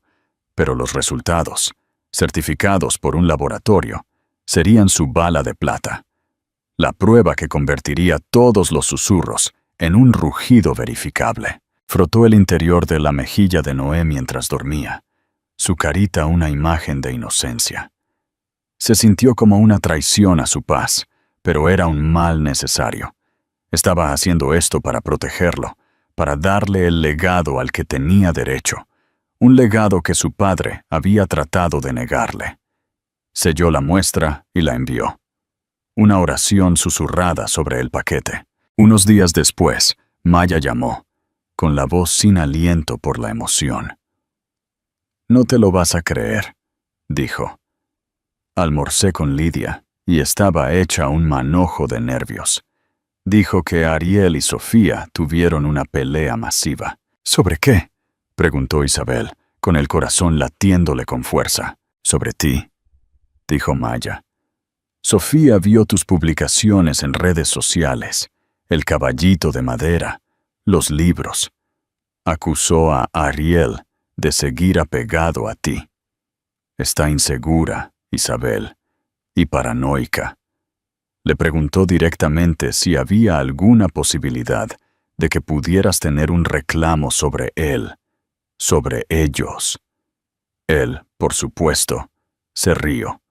pero los resultados, certificados por un laboratorio, serían su bala de plata. La prueba que convertiría todos los susurros en un rugido verificable. Frotó el interior de la mejilla de Noé mientras dormía, su carita una imagen de inocencia. Se sintió como una traición a su paz, pero era un mal necesario. Estaba haciendo esto para protegerlo, para darle el legado al que tenía derecho, un legado que su padre había tratado de negarle. Selló la muestra y la envió. Una oración susurrada sobre el paquete. Unos días después, Maya llamó, con la voz sin aliento por la emoción. «No te lo vas a creer», dijo. Almorcé con Lidia y estaba hecha un manojo de nervios. Dijo que Ariel y Sofía tuvieron una pelea masiva. «¿Sobre qué?», preguntó Isabel, con el corazón latiéndole con fuerza. «Sobre ti», dijo Maya. «Sofía vio tus publicaciones en redes sociales, el caballito de madera, los libros. Acusó a Ariel de seguir apegado a ti. Está insegura, Isabel, y paranoica. Le preguntó directamente si había alguna posibilidad de que pudieras tener un reclamo sobre él, sobre ellos. Él, por supuesto, se rió.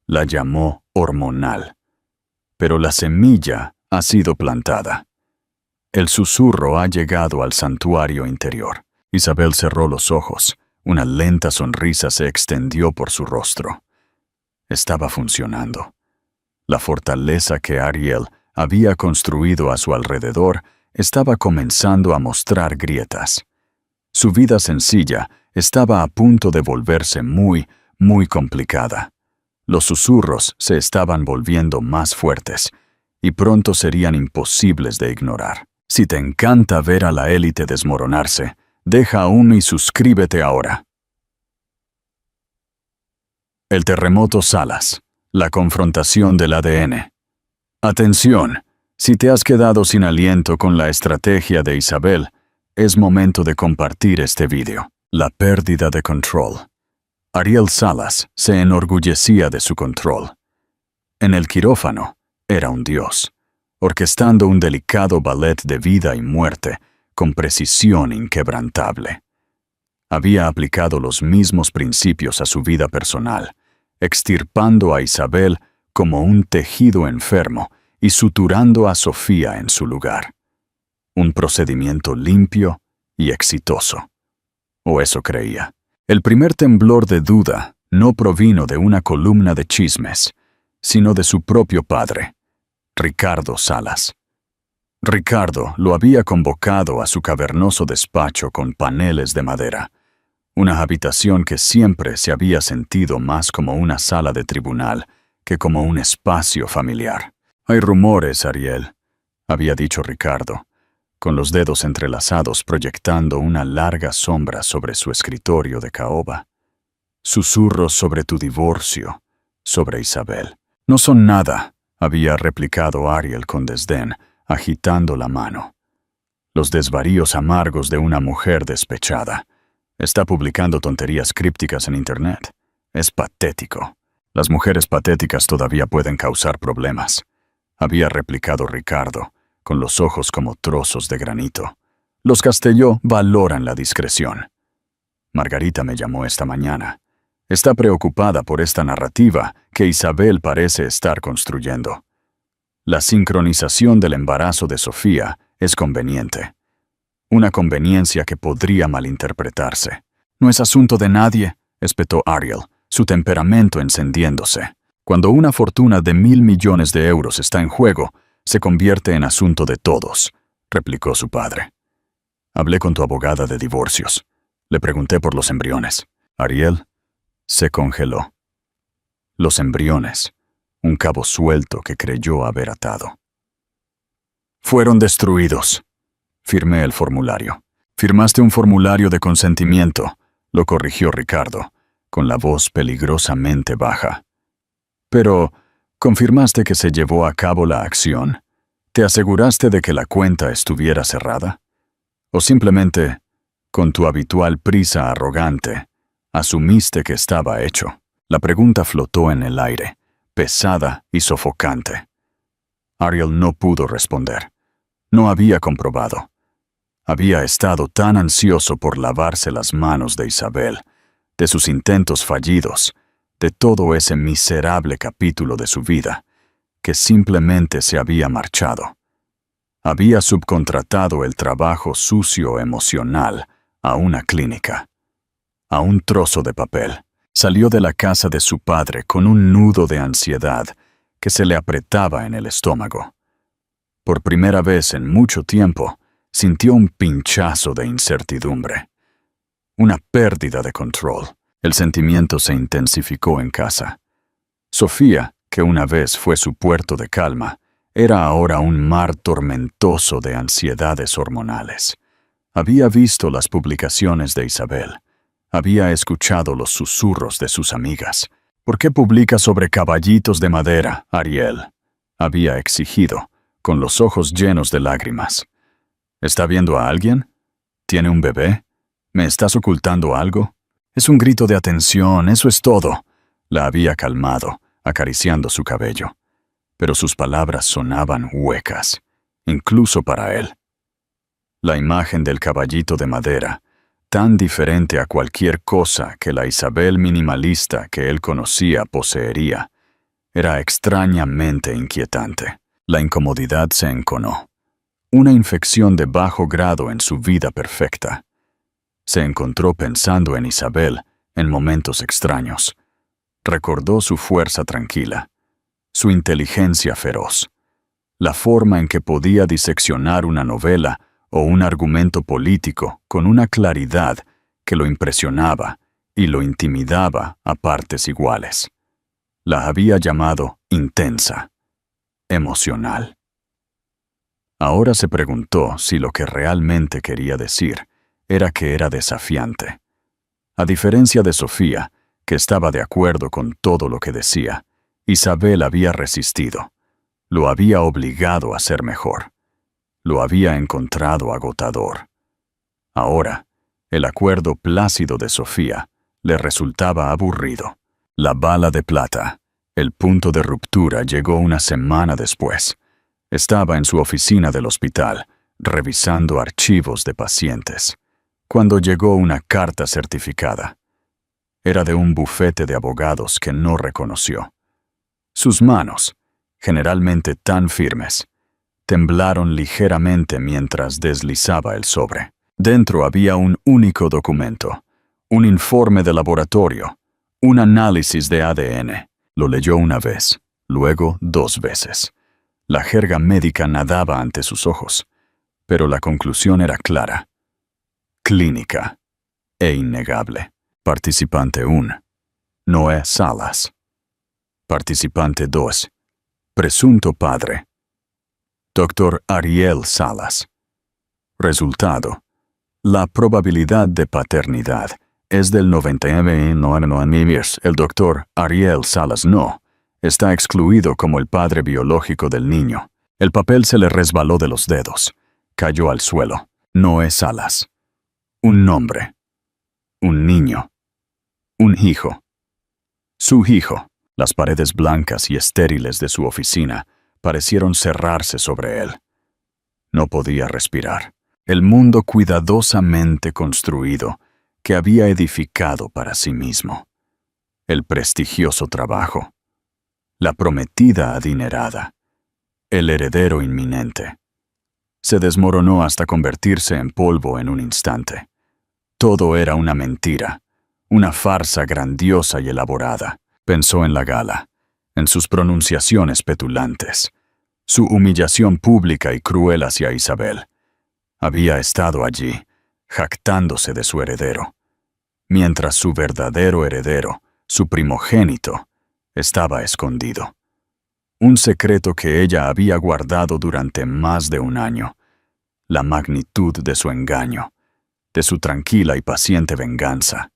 La llamó hormonal. Pero la semilla ha sido plantada. El susurro ha llegado al santuario interior. Isabel cerró los ojos. Una lenta sonrisa se extendió por su rostro. Estaba funcionando. La fortaleza que Ariel había construido a su alrededor estaba comenzando a mostrar grietas. Su vida sencilla estaba a punto de volverse muy, muy complicada. Los susurros se estaban volviendo más fuertes y pronto serían imposibles de ignorar. Si te encanta ver a la élite desmoronarse, deja uno y suscríbete ahora. El terremoto Salas. La confrontación del ADN. Atención, si te has quedado sin aliento con la estrategia de Isabel, es momento de compartir este video. La pérdida de control. Ariel Salas se enorgullecía de su control. En el quirófano, era un dios, orquestando un delicado ballet de vida y muerte con precisión inquebrantable. Había aplicado los mismos principios a su vida personal, extirpando a Isabel como un tejido enfermo y suturando a Sofía en su lugar. Un procedimiento limpio y exitoso. O eso creía. El primer temblor de duda no provino de una columna de chismes, sino de su propio padre, Ricardo Salas. Ricardo lo había convocado a su cavernoso despacho con paneles de madera, una habitación que siempre se había sentido más como una sala de tribunal que como un espacio familiar. «Hay rumores, Ariel», había dicho Ricardo, con los dedos entrelazados proyectando una larga sombra sobre su escritorio de caoba. «Susurros sobre tu divorcio, sobre Isabel». «No son nada», había replicado Ariel con desdén, agitando la mano. «Los desvaríos amargos de una mujer despechada. Está publicando tonterías crípticas en Internet. Es patético. Las mujeres patéticas todavía pueden causar problemas», había replicado Ricardo, con los ojos como trozos de granito. «Los Castelló valoran la discreción». «Margarita me llamó esta mañana. Está preocupada por esta narrativa que Isabel parece estar construyendo. La sincronización del embarazo de Sofía es conveniente. Una conveniencia que podría malinterpretarse. «No es asunto de nadie», espetó Ariel, su temperamento encendiéndose. «Cuando una fortuna de 1.000 millones de euros está en juego, se convierte en asunto de todos», replicó su padre. Hablé con tu abogada de divorcios. Le pregunté por los embriones. Ariel se congeló. Los embriones, un cabo suelto que creyó haber atado. Fueron destruidos. Firmé el formulario. Firmaste un formulario de consentimiento, lo corrigió Ricardo, con la voz peligrosamente baja. Pero, ¿confirmaste que se llevó a cabo la acción? ¿Te aseguraste de que la cuenta estuviera cerrada? ¿O simplemente, con tu habitual prisa arrogante, asumiste que estaba hecho? La pregunta flotó en el aire, pesada y sofocante. Ariel no pudo responder. No había comprobado. Había estado tan ansioso por lavarse las manos de Isabel, de sus intentos fallidos, de todo ese miserable capítulo de su vida, que simplemente se había marchado. Había subcontratado el trabajo sucio emocional a una clínica, a un trozo de papel. Salió de la casa de su padre con un nudo de ansiedad que se le apretaba en el estómago. Por primera vez en mucho tiempo, sintió un pinchazo de incertidumbre, una pérdida de control. El sentimiento se intensificó en casa. Sofía, que una vez fue su puerto de calma, era ahora un mar tormentoso de ansiedades hormonales. Había visto las publicaciones de Isabel. Había escuchado los susurros de sus amigas. ¿Por qué publica sobre caballitos de madera, Ariel?, había exigido, con los ojos llenos de lágrimas. ¿Está viendo a alguien? ¿Tiene un bebé? ¿Me estás ocultando algo? Es un grito de atención, eso es todo. La había calmado, acariciando su cabello. Pero sus palabras sonaban huecas, incluso para él. La imagen del caballito de madera, tan diferente a cualquier cosa que la Isabel minimalista que él conocía poseería, era extrañamente inquietante. La incomodidad se enconó. Una infección de bajo grado en su vida perfecta. Se encontró pensando en Isabel en momentos extraños. Recordó su fuerza tranquila, su inteligencia feroz, la forma en que podía diseccionar una novela o un argumento político con una claridad que lo impresionaba y lo intimidaba a partes iguales. La había llamado intensa, emocional. Ahora se preguntó si lo que realmente quería decir era que era desafiante. A diferencia de Sofía, que estaba de acuerdo con todo lo que decía, Isabel había resistido. Lo había obligado a ser mejor. Lo había encontrado agotador. Ahora, el acuerdo plácido de Sofía le resultaba aburrido. La bala de plata, el punto de ruptura, llegó una semana después. Estaba en su oficina del hospital, revisando archivos de pacientes, cuando llegó una carta certificada. Era de un bufete de abogados que no reconoció. Sus manos, generalmente tan firmes, temblaron ligeramente mientras deslizaba el sobre. Dentro había un único documento, un informe de laboratorio, un análisis de ADN. Lo leyó una vez, luego 2 veces. La jerga médica nadaba ante sus ojos, pero la conclusión era clara, clínica e innegable. Participante 1, Noé Salas. Participante 2, presunto padre, Dr. Ariel Salas. Resultado: la probabilidad de paternidad es del 99,99%. El Dr. Ariel Salas no está excluido como el padre biológico del niño. El papel se le resbaló de los dedos. Cayó al suelo. Noé Salas. Un nombre. Un niño. Un hijo. Su hijo. Las paredes blancas y estériles de su oficina parecieron cerrarse sobre él. No podía respirar. El mundo cuidadosamente construido que había edificado para sí mismo. El prestigioso trabajo. La prometida adinerada. El heredero inminente. Se desmoronó hasta convertirse en polvo en un instante. Todo era una mentira, una farsa grandiosa y elaborada. Pensó en la gala, en sus pronunciaciones petulantes, su humillación pública y cruel hacia Isabel. Había estado allí, jactándose de su heredero, mientras su verdadero heredero, su primogénito, estaba escondido. Un secreto que ella había guardado durante más de un año. La magnitud de su engaño, de su tranquila y paciente venganza,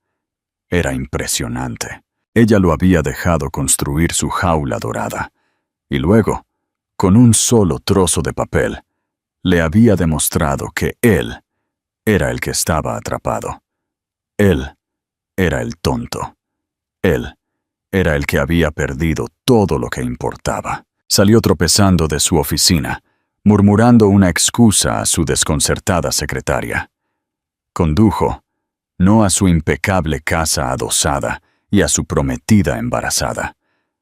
era impresionante. Ella lo había dejado construir su jaula dorada, y luego, con un solo trozo de papel, le había demostrado que él era el que estaba atrapado. Él era el tonto. Él era el que había perdido todo lo que importaba. Salió tropezando de su oficina, murmurando una excusa a su desconcertada secretaria. Condujo, no a su impecable casa adosada y a su prometida embarazada,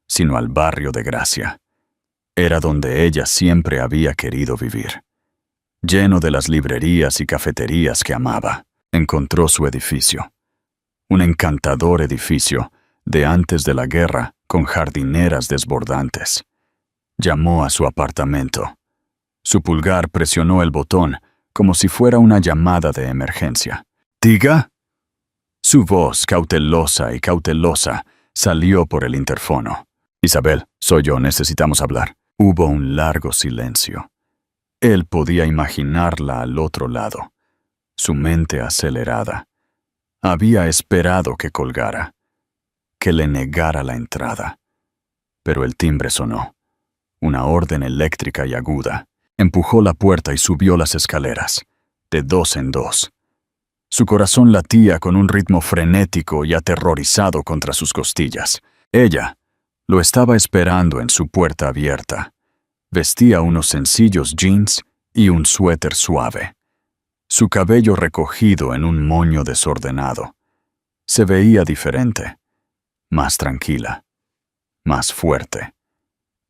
sino al barrio de Gracia. Era donde ella siempre había querido vivir. Lleno de las librerías y cafeterías que amaba, encontró su edificio. Un encantador edificio de antes de la guerra con jardineras desbordantes. Llamó a su apartamento. Su pulgar presionó el botón como si fuera una llamada de emergencia. «¿Diga?» Su voz cautelosa y cautelosa salió por el interfono. «Isabel, soy yo, necesitamos hablar». Hubo un largo silencio. Él podía imaginarla al otro lado, su mente acelerada. Había esperado que colgara, que le negara la entrada. Pero el timbre sonó. Una orden eléctrica y aguda. Empujó la puerta y subió las escaleras, de dos en dos. Su corazón latía con un ritmo frenético y aterrorizado contra sus costillas. Ella lo estaba esperando en su puerta abierta. Vestía unos sencillos jeans y un suéter suave. Su cabello recogido en un moño desordenado. Se veía diferente, más tranquila, más fuerte.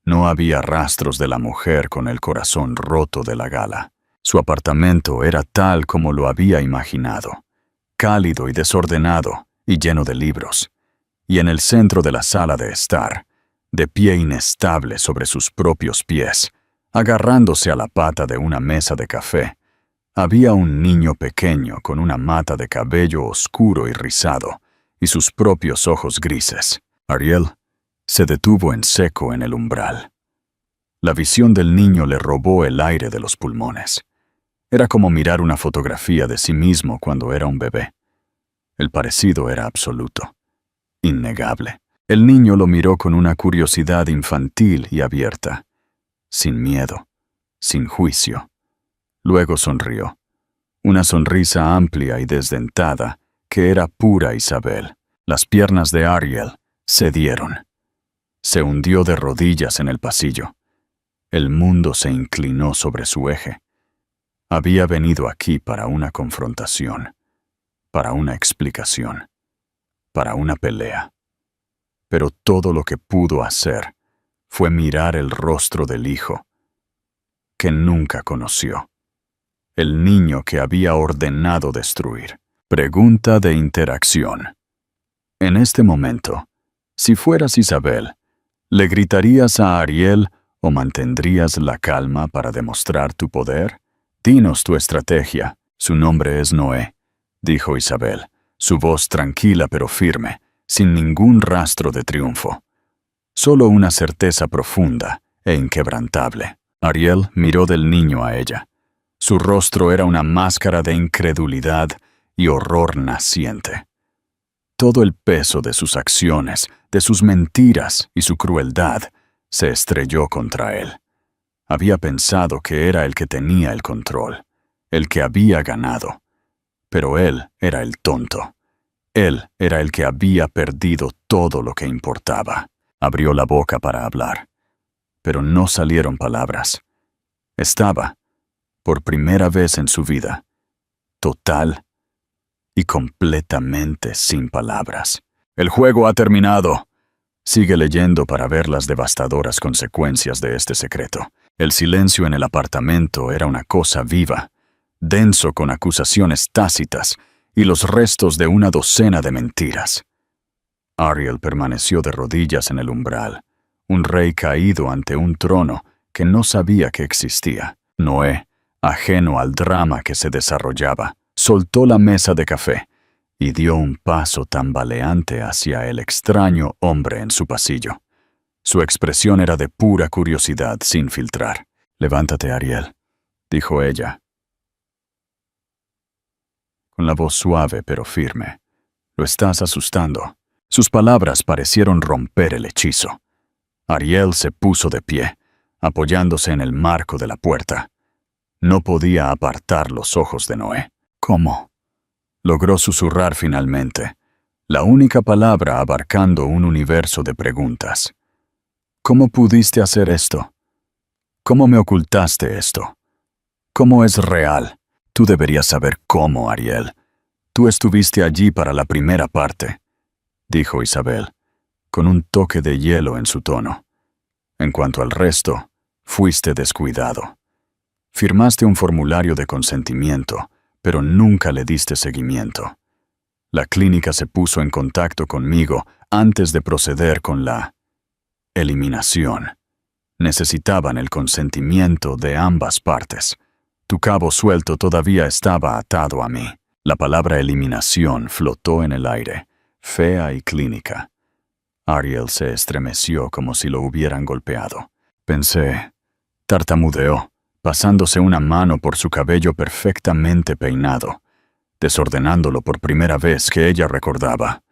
No había rastros de la mujer con el corazón roto de la gala. Su apartamento era tal como lo había imaginado, cálido y desordenado y lleno de libros. Y en el centro de la sala de estar, de pie inestable sobre sus propios pies, agarrándose a la pata de una mesa de café, había un niño pequeño con una mata de cabello oscuro y rizado y sus propios ojos grises. Ariel se detuvo en seco en el umbral. La visión del niño le robó el aire de los pulmones. Era como mirar una fotografía de sí mismo cuando era un bebé. El parecido era absoluto, innegable. El niño lo miró con una curiosidad infantil y abierta, sin miedo, sin juicio. Luego sonrió, una sonrisa amplia y desdentada que era pura Isabel. Las piernas de Ariel cedieron. Se hundió de rodillas en el pasillo. El mundo se inclinó sobre su eje. Había venido aquí para una confrontación, para una explicación, para una pelea. Pero todo lo que pudo hacer fue mirar el rostro del hijo, que nunca conoció, el niño que había ordenado destruir. Pregunta de interacción. En este momento, si fueras Isabel, ¿le gritarías a Ariel o mantendrías la calma para demostrar tu poder? Dinos tu estrategia. Su nombre es Noé, dijo Isabel, su voz tranquila pero firme, sin ningún rastro de triunfo. Solo una certeza profunda e inquebrantable. Ariel miró del niño a ella. Su rostro era una máscara de incredulidad y horror naciente. Todo el peso de sus acciones, de sus mentiras y su crueldad se estrelló contra él. Había pensado que era el que tenía el control, el que había ganado. Pero él era el tonto. Él era el que había perdido todo lo que importaba. Abrió la boca para hablar, pero no salieron palabras. Estaba, por primera vez en su vida, total y completamente sin palabras. El juego ha terminado. Sigue leyendo para ver las devastadoras consecuencias de este secreto. El silencio en el apartamento era una cosa viva, denso con acusaciones tácitas y los restos de una docena de mentiras. Ariel permaneció de rodillas en el umbral, un rey caído ante un trono que no sabía que existía. Noé ajeno al drama que se desarrollaba, soltó la mesa de café y dio un paso tambaleante hacia el extraño hombre en su pasillo. Su expresión era de pura curiosidad sin filtrar. «Levántate, Ariel», dijo ella, con la voz suave pero firme. «Lo estás asustando». Sus palabras parecieron romper el hechizo. Ariel se puso de pie, apoyándose en el marco de la puerta. No podía apartar los ojos de Noé. «¿Cómo?», logró susurrar finalmente, la única palabra abarcando un universo de preguntas. «¿Cómo pudiste hacer esto? ¿Cómo me ocultaste esto? ¿Cómo es real? Tú deberías saber cómo, Ariel. Tú estuviste allí para la primera parte», dijo Isabel, con un toque de hielo en su tono. «En cuanto al resto, fuiste descuidado. Firmaste un formulario de consentimiento, pero nunca le diste seguimiento. La clínica se puso en contacto conmigo antes de proceder con la eliminación. Necesitaban el consentimiento de ambas partes. Tu cabo suelto todavía estaba atado a mí». La palabra eliminación flotó en el aire, fea y clínica. Ariel se estremeció como si lo hubieran golpeado. «Pensé», tartamudeó, pasándose una mano por su cabello perfectamente peinado, desordenándolo por primera vez que ella recordaba.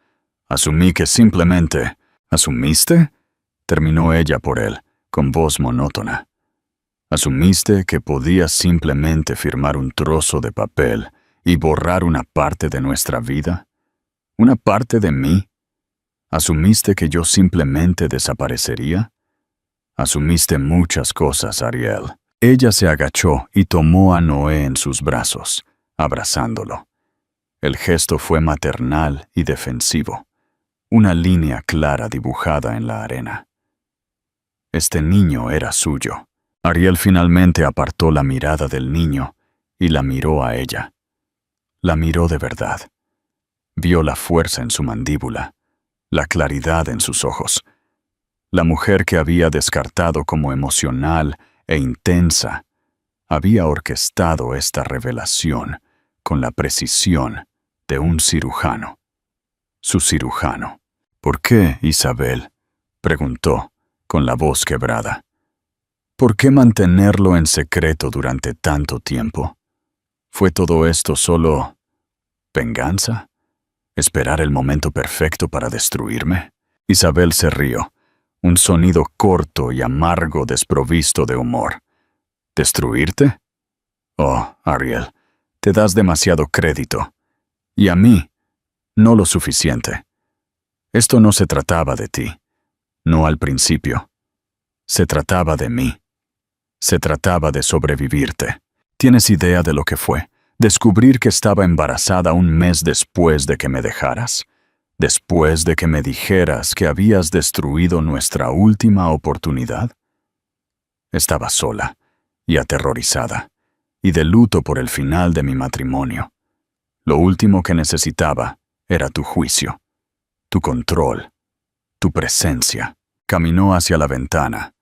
«Asumí que simplemente...». «¿Asumiste?», terminó ella por él, con voz monótona. «¿Asumiste que podías simplemente firmar un trozo de papel y borrar una parte de nuestra vida? ¿Una parte de mí? ¿Asumiste que yo simplemente desaparecería? Asumiste muchas cosas, Ariel». Ella se agachó y tomó a Noé en sus brazos, abrazándolo. El gesto fue maternal y defensivo, una línea clara dibujada en la arena. Este niño era suyo. Ariel finalmente apartó la mirada del niño y la miró a ella. La miró de verdad. Vio la fuerza en su mandíbula, la claridad en sus ojos. La mujer que había descartado como emocional e intensa había orquestado esta revelación con la precisión de un cirujano. Su cirujano. «¿Por qué, Isabel?», preguntó, con la voz quebrada. «¿Por qué mantenerlo en secreto durante tanto tiempo? ¿Fue todo esto solo venganza? ¿Esperar el momento perfecto para destruirme?» Isabel se rió, un sonido corto y amargo desprovisto de humor. «¿Destruirte? Oh, Ariel, te das demasiado crédito. Y a mí, no lo suficiente. Esto no se trataba de ti, no al principio. Se trataba de mí. Se trataba de sobrevivirte. ¿Tienes idea de lo que fue? Descubrir que estaba embarazada un mes después de que me dejaras. Después de que me dijeras que habías destruido nuestra última oportunidad. Estaba sola y aterrorizada, y de luto por el final de mi matrimonio. Lo último que necesitaba era tu juicio, tu control, tu presencia». Caminó hacia la ventana.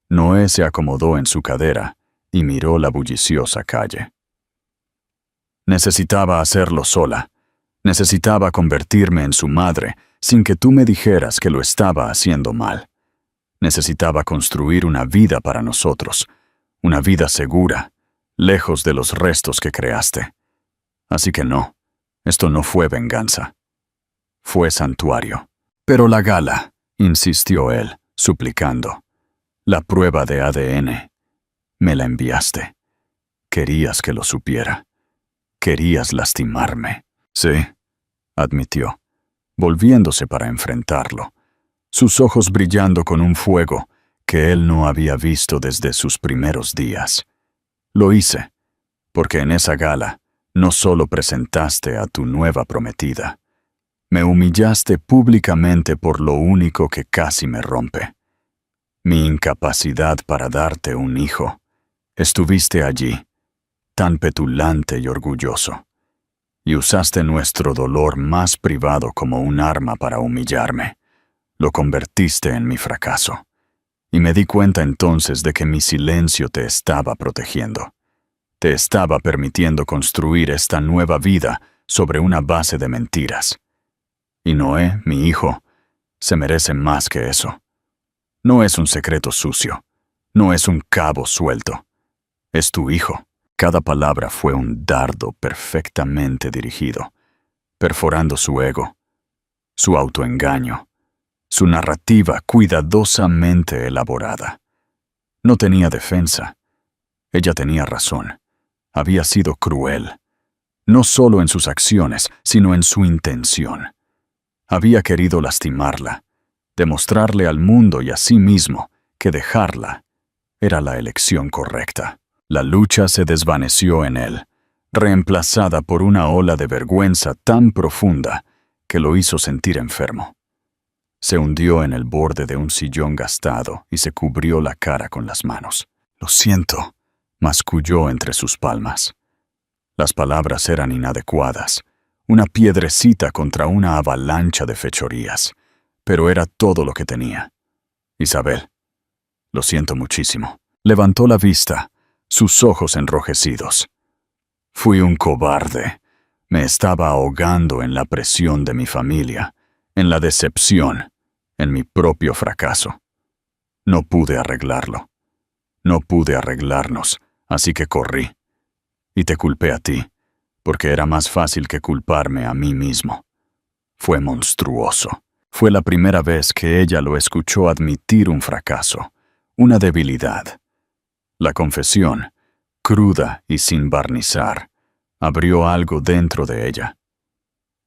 Noé se acomodó en su cadera y miró la bulliciosa calle. «Necesitaba hacerlo sola. Necesitaba convertirme en su madre sin que tú me dijeras que lo estaba haciendo mal. Necesitaba construir una vida para nosotros, una vida segura, lejos de los restos que creaste. Así que no, esto no fue venganza. Fue santuario». «Pero la gala», insistió él, suplicando. «La prueba de ADN. Me la enviaste. Querías que lo supiera. Querías lastimarme». «Sí», admitió, volviéndose para enfrentarlo, sus ojos brillando con un fuego que él no había visto desde sus primeros días. «Lo hice, porque en esa gala no solo presentaste a tu nueva prometida, me humillaste públicamente por lo único que casi me rompe. Mi incapacidad para darte un hijo. Estuviste allí, tan petulante y orgulloso, y usaste nuestro dolor más privado como un arma para humillarme. Lo convertiste en mi fracaso. Y me di cuenta entonces de que mi silencio te estaba protegiendo. Te estaba permitiendo construir esta nueva vida sobre una base de mentiras. Y Noé, mi hijo, se merece más que eso. No es un secreto sucio. No es un cabo suelto. Es tu hijo. Cada palabra fue un dardo perfectamente dirigido, perforando su ego, su autoengaño, su narrativa cuidadosamente elaborada. No tenía defensa. Ella tenía razón. Había sido cruel, no solo en sus acciones, sino en su intención. Había querido lastimarla, demostrarle al mundo y a sí mismo que dejarla era la elección correcta. La lucha se desvaneció en él, reemplazada por una ola de vergüenza tan profunda que lo hizo sentir enfermo. Se hundió en el borde de un sillón gastado y se cubrió la cara con las manos. «Lo siento», masculló entre sus palmas. Las palabras eran inadecuadas, una piedrecita contra una avalancha de fechorías, pero era todo lo que tenía. «Isabel, lo siento muchísimo». Levantó la vista, sus ojos enrojecidos. «Fui un cobarde. Me estaba ahogando en la presión de mi familia, en la decepción, en mi propio fracaso. No pude arreglarlo. No pude arreglarnos, así que corrí. Y te culpé a ti, porque era más fácil que culparme a mí mismo». Fue monstruoso. Fue la primera vez que ella lo escuchó admitir un fracaso, una debilidad. La confesión, cruda y sin barnizar, abrió algo dentro de ella.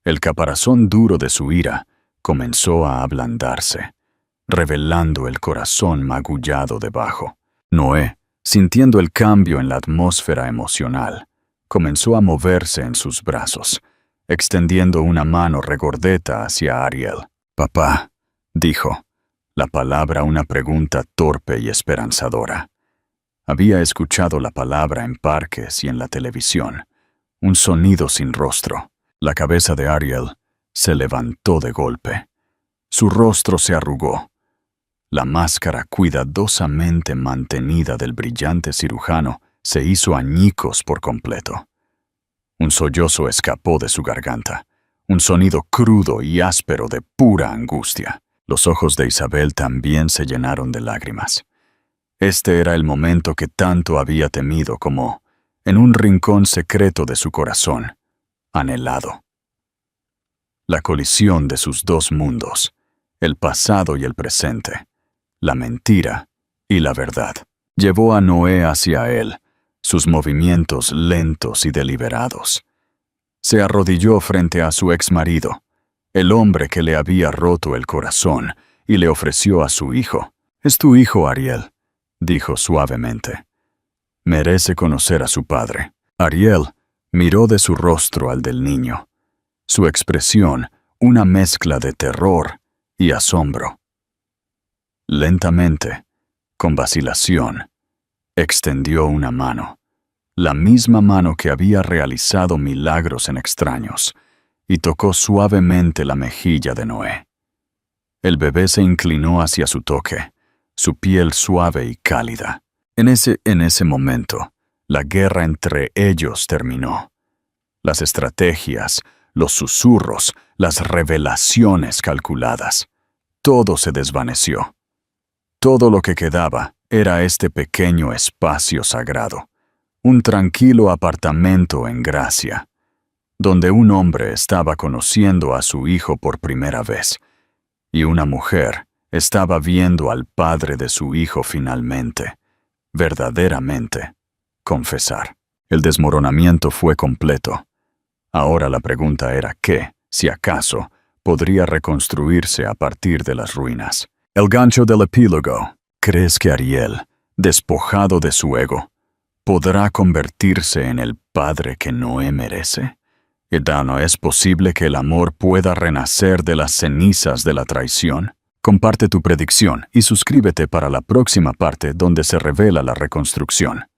El caparazón duro de su ira comenzó a ablandarse, revelando el corazón magullado debajo. Noé, sintiendo el cambio en la atmósfera emocional, comenzó a moverse en sus brazos, extendiendo una mano regordeta hacia Ariel. «Papá», dijo, la palabra una pregunta torpe y esperanzadora. Había escuchado la palabra en parques y en la televisión, un sonido sin rostro. La cabeza de Ariel se levantó de golpe. Su rostro se arrugó. La máscara cuidadosamente mantenida del brillante cirujano se hizo añicos por completo. Un sollozo escapó de su garganta, un sonido crudo y áspero de pura angustia. Los ojos de Isabel también se llenaron de lágrimas. Este era el momento que tanto había temido, como, en un rincón secreto de su corazón, anhelado. La colisión de sus dos mundos, el pasado y el presente, la mentira y la verdad, llevó a Noé hacia él, sus movimientos lentos y deliberados. Se arrodilló frente a su exmarido, el hombre que le había roto el corazón, y le ofreció a su hijo. «Es tu hijo, Ariel», dijo suavemente. «Merece conocer a su padre». Ariel miró de su rostro al del niño, su expresión una mezcla de terror y asombro. Lentamente, con vacilación, extendió una mano, la misma mano que había realizado milagros en extraños, y tocó suavemente la mejilla de Noé. El bebé se inclinó hacia su toque, su piel suave y cálida. En ese momento, la guerra entre ellos terminó. Las estrategias, los susurros, las revelaciones calculadas, todo se desvaneció. Todo lo que quedaba era este pequeño espacio sagrado, un tranquilo apartamento en Gracia, donde un hombre estaba conociendo a su hijo por primera vez, y una mujer estaba viendo al padre de su hijo finalmente, verdaderamente, confesar. El desmoronamiento fue completo. Ahora la pregunta era qué, si acaso, podría reconstruirse a partir de las ruinas. El gancho del epílogo. ¿Crees que Ariel, despojado de su ego, podrá convertirse en el padre que Noé merece? ¿No es posible que el amor pueda renacer de las cenizas de la traición? Comparte tu predicción y suscríbete para la próxima parte donde se revela la reconstrucción.